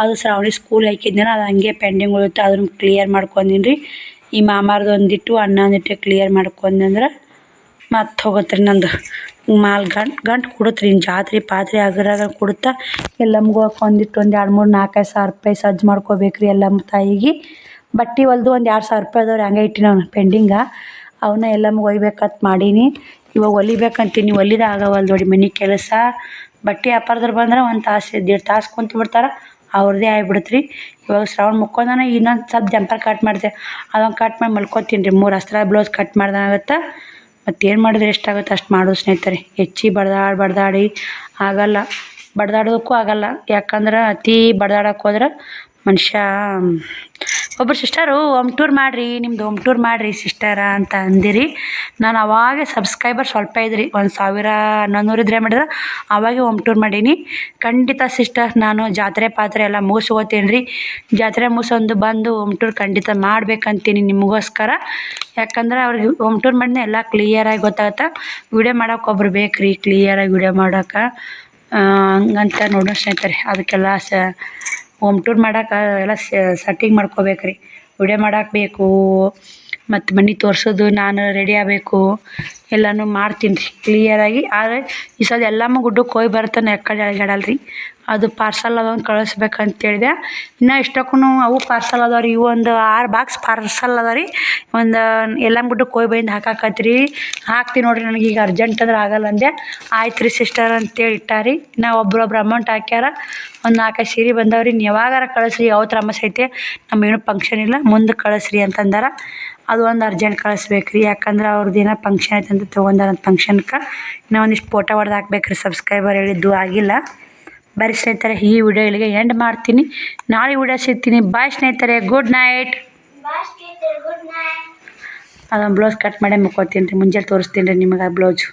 ಅದು ಶ್ರಾವಣಿ ಸ್ಕೂಲ್ ಹಾಕಿದ್ನಲ್ಲ, ಅದು ಹಂಗೆ ಪೆಂಡಿಂಗ್ ಉಳಿಯುತ್ತೆ. ಅದನ್ನು ಕ್ಲಿಯರ್ ಮಾಡ್ಕೊಂಡೀನಿ ರೀ. ಈ ಮಾಮಾರ್ದು ಒಂದಿಟ್ಟು ಅಣ್ಣಂದಿಟ್ಟು ಕ್ಲಿಯರ್ ಮಾಡ್ಕೊಂಡ್ನಂದ್ರೆ ಮತ್ತೆ ಹೋಗುತ್ತೆ ರೀ ನಂದು ಮಾಲ್ ಗಂಟು ಕೊಡುತ್ತೆ ರೀ. ಜಾತ್ರೆ ಪಾತ್ರೆ ಅಗರಾಗ ಕೊಡುತ್ತಾ ಎಲ್ಲಮ್ಗೂ ಒಂದಿಟ್ಟು 1 2 3 4 5 ಸಾವಿರ ರೂಪಾಯಿ ಸಜ್ಜು ಮಾಡ್ಕೋಬೇಕು ರೀ. ಎಲ್ಲಮ್ಮ ತಾಯಿಗೆ ಬಟ್ಟೆ ಹೊಲ್ದು 1 2,000 ರೂಪಾಯಿ ಅದಾವ್ರಿ. ಹಂಗೆ ಇಟ್ಟಿನಿ ಅವ್ನು ಪೆಂಡಿಂಗ. ಅವನ್ನ ಎಲ್ಲಮ್ಗೆ ಒಯ್ಬೇಕಂತ ಮಾಡೀನಿ. ಇವಾಗ ಹೊಲಿಬೇಕಂತೀನಿ. ಹೊಲಿದ ಆಗವಲ್ದು ನೋಡಿ. ಮನೆ ಕೆಲಸ ಬಟ್ಟೆ ವ್ಯಾಪಾರದವ್ರು ಬಂದ್ರೆ 1 ತಾಸು 1.5 ತಾಸು ಕುಂತು ಬಿಡ್ತಾರೆ. ಅವ್ರದ್ದೇ ಆಗಿಬಿಡುತ್ತೆ ರೀ. ಇವಾಗ ಶ್ರಾವಣ ಮುಕ್ಕೊಂಡಾನ ಇನ್ನೊಂದು ಸ್ವಲ್ಪ ಜಂಪರ್ ಕಟ್ ಮಾಡಿದೆ. ಅದೊಂದು ಕಟ್ ಮಾಡಿ ಮಲ್ಕೋತೀನಿ ರೀ. 3 ಅಸ್ತ್ರ ಬ್ಲೌಸ್ ಕಟ್ ಮಾಡ್ದಂಗಾಗತ್ತೆ. ಮತ್ತೇನು ಮಾಡಿದ್ರೆ ಎಷ್ಟಾಗುತ್ತೆ ಅಷ್ಟು ಮಾಡೋದು ಸ್ನೇಹಿತರೆ. ಹೆಚ್ಚಿಗೆ ಬಡ್ದಾಡಿ ಆಗಲ್ಲ. ಬಡ್ದಾಡೋದಕ್ಕೂ ಆಗಲ್ಲ. ಯಾಕಂದ್ರೆ ಅತಿ ಬಡ್ದಾಡಕ್ಕೆ ಹೋದ್ರೆ ಮನುಷ್ಯ ಒಬ್ಬರು ಸಿಸ್ಟರು ಹೋಮ್ ಟೂರ್ ಮಾಡಿರಿ, ನಿಮ್ದು ಹೋಮ್ ಟೂರ್ ಮಾಡಿರಿ ಸಿಸ್ಟರ ಅಂತ ಅಂದಿರಿ. ನಾನು ಅವಾಗೆ ಸಬ್ಸ್ಕ್ರೈಬರ್ ಸ್ವಲ್ಪ ಇದ್ರಿ. 1,100 ಇದ್ರೆ ಮಾಡಿದ್ರೆ ಅವಾಗೆ ಹೋಮ್ ಟೂರ್ ಮಾಡೀನಿ. ಖಂಡಿತ ಸಿಸ್ಟರ್ ನಾನು ಜಾತ್ರೆ ಪಾತ್ರೆ ಎಲ್ಲ ಮುಗಿಸ್ಕೋತೀನಿ ರೀ. ಜಾತ್ರೆ ಮುಗಿಸೊಂದು ಬಂದು ಹೋಮ್ ಟೂರ್ ಖಂಡಿತ ಮಾಡ್ಬೇಕಂತೀನಿ ನಿಮಗೋಸ್ಕರ. ಯಾಕಂದ್ರೆ ಅವ್ರಿಗೆ ಹೋಮ್ ಟೂರ್ ಮಾಡಿದ್ರೆ ಎಲ್ಲ ಕ್ಲಿಯರಾಗಿ ಗೊತ್ತಾಗುತ್ತೆ. ವೀಡಿಯೋ ಮಾಡೋಕೆ ಒಬ್ರು ಬೇಕು ರೀ, ಕ್ಲಿಯರಾಗಿ ವೀಡಿಯೋ ಮಾಡೋಕೆ. ಹಂಗಂತ ನೋಡೋಣ ಸ್ನೇಹಿತರೆ. ಅದಕ್ಕೆಲ್ಲ ಹೋಮ್ ಟೂರ್ ಮಾಡೋಕೆ ಎಲ್ಲ ಸೆಟ್ಟಿಂಗ್ ಮಾಡ್ಕೋಬೇಕು ರೀ. ವೀಡಿಯೋ ಮಾಡೋಕೆ ಬೇಕು, ಮತ್ತು ಮನೆ ತೋರಿಸೋದು, ನಾನು ರೆಡಿ ಆಗಬೇಕು, ಎಲ್ಲನೂ ಮಾಡ್ತೀನಿ ರೀ ಕ್ಲಿಯರಾಗಿ. ಆದರೆ ಈ ಸಲ ಎಲ್ಲಮ್ಮ ಗುಡ್ಡಕ್ಕೆ ಹೋಗಿ ಬರ್ತಾನೆ ಯಾಕಡೆ ಅಳಗಾಡಲ್ಲ ರೀ. ಅದು ಪಾರ್ಸಲ್ ಅದೊಂದು ಕಳಿಸ್ಬೇಕಂತೇಳಿದೆ. ಇನ್ನೂ ಇಷ್ಟಕ್ಕೂ ಅವು ಪಾರ್ಸಲ್ ಅದಾವೆ ರೀ. ಇವು ಒಂದು 6 ಬಾಕ್ಸ್ ಪಾರ್ಸಲ್ ಅದಾವೆ ರೀ. ಒಂದು ಎಲ್ಲಮ್ಮ ಗುಡ್ಡಕ್ಕೆ ಹೋಗಿ ಬಂದು ಹಾಕಾಕತ್ರಿ. ಹಾಕ್ತೀನಿ ನೋಡಿರಿ. ನನಗೀಗ ಅರ್ಜೆಂಟ್ ಅಂದ್ರೆ ಆಗಲ್ಲ ಅಂದೆ. ಆಯ್ತು ರೀ ಸಿಸ್ಟರ್ ಅಂತೇಳಿ ಇಟ್ಟಾರಿ. ಇನ್ನು ಒಬ್ರೊಬ್ರು ಅಮೌಂಟ್ ಹಾಕ್ಯಾರ. ಒಂದು 4 5 ಸೀರೆ ಬಂದವ್ರಿ. ನೀವು ಯಾವಾಗಾರ ಕಳಿಸ್ರಿ, ಯಾವತ್ತು ಅಮಾವಾಸ್ಯೆ ಐತೆ ನಮ್ಗೇನು ಫಂಕ್ಷನ್ ಇಲ್ಲ, ಮುಂದೆ ಕಳಿಸ್ರಿ ಅಂತಂದಾರ. ಅದು ಒಂದು ಅರ್ಜೆಂಟ್ ಕಳಿಸ್ಬೇಕು ರೀ. ಯಾಕಂದ್ರೆ ಅವ್ರದ್ದು ಏನೋ ಫಂಕ್ಷನ್ ಐತೆ ಅಂತ ತೊಗೊಂಡಾರಂತ ಫಂಕ್ಷನ್ಗೆ. ಇನ್ನೂ ಒಂದಿಷ್ಟು ಫೋಟೋ ಹೊಡೆದು ಹಾಕ್ಬೇಕು ರೀ. ಸಬ್ಸ್ಕ್ರೈಬರ್ ಹೇಳಿದ್ದು ಆಗಿಲ್ಲ. ಬರೀ ಸ್ನೇಹಿತರೆ, ಈ ವಿಡಿಯೋ ಇಲ್ಲಿಗೆ ಎಂಡ್ ಮಾಡ್ತೀನಿ. ನಾಳೆ ವಿಡಿಯೋ ಸಿಗ್ತೀನಿ. ಬಾಯ್ ಸ್ನೇಹಿತರೆ, ಗುಡ್ ನೈಟ್. ಅದೊಂದು ಬ್ಲೌಸ್ ಕಟ್ ಮಾಡಿ ಮುಕ್ಕೋತೀನಿ ರೀ. ಮುಂಜಾನೆ ತೋರಿಸ್ತೀನಿ ರೀ ನಿಮಗೆ ಆ ಬ್ಲೌಸು.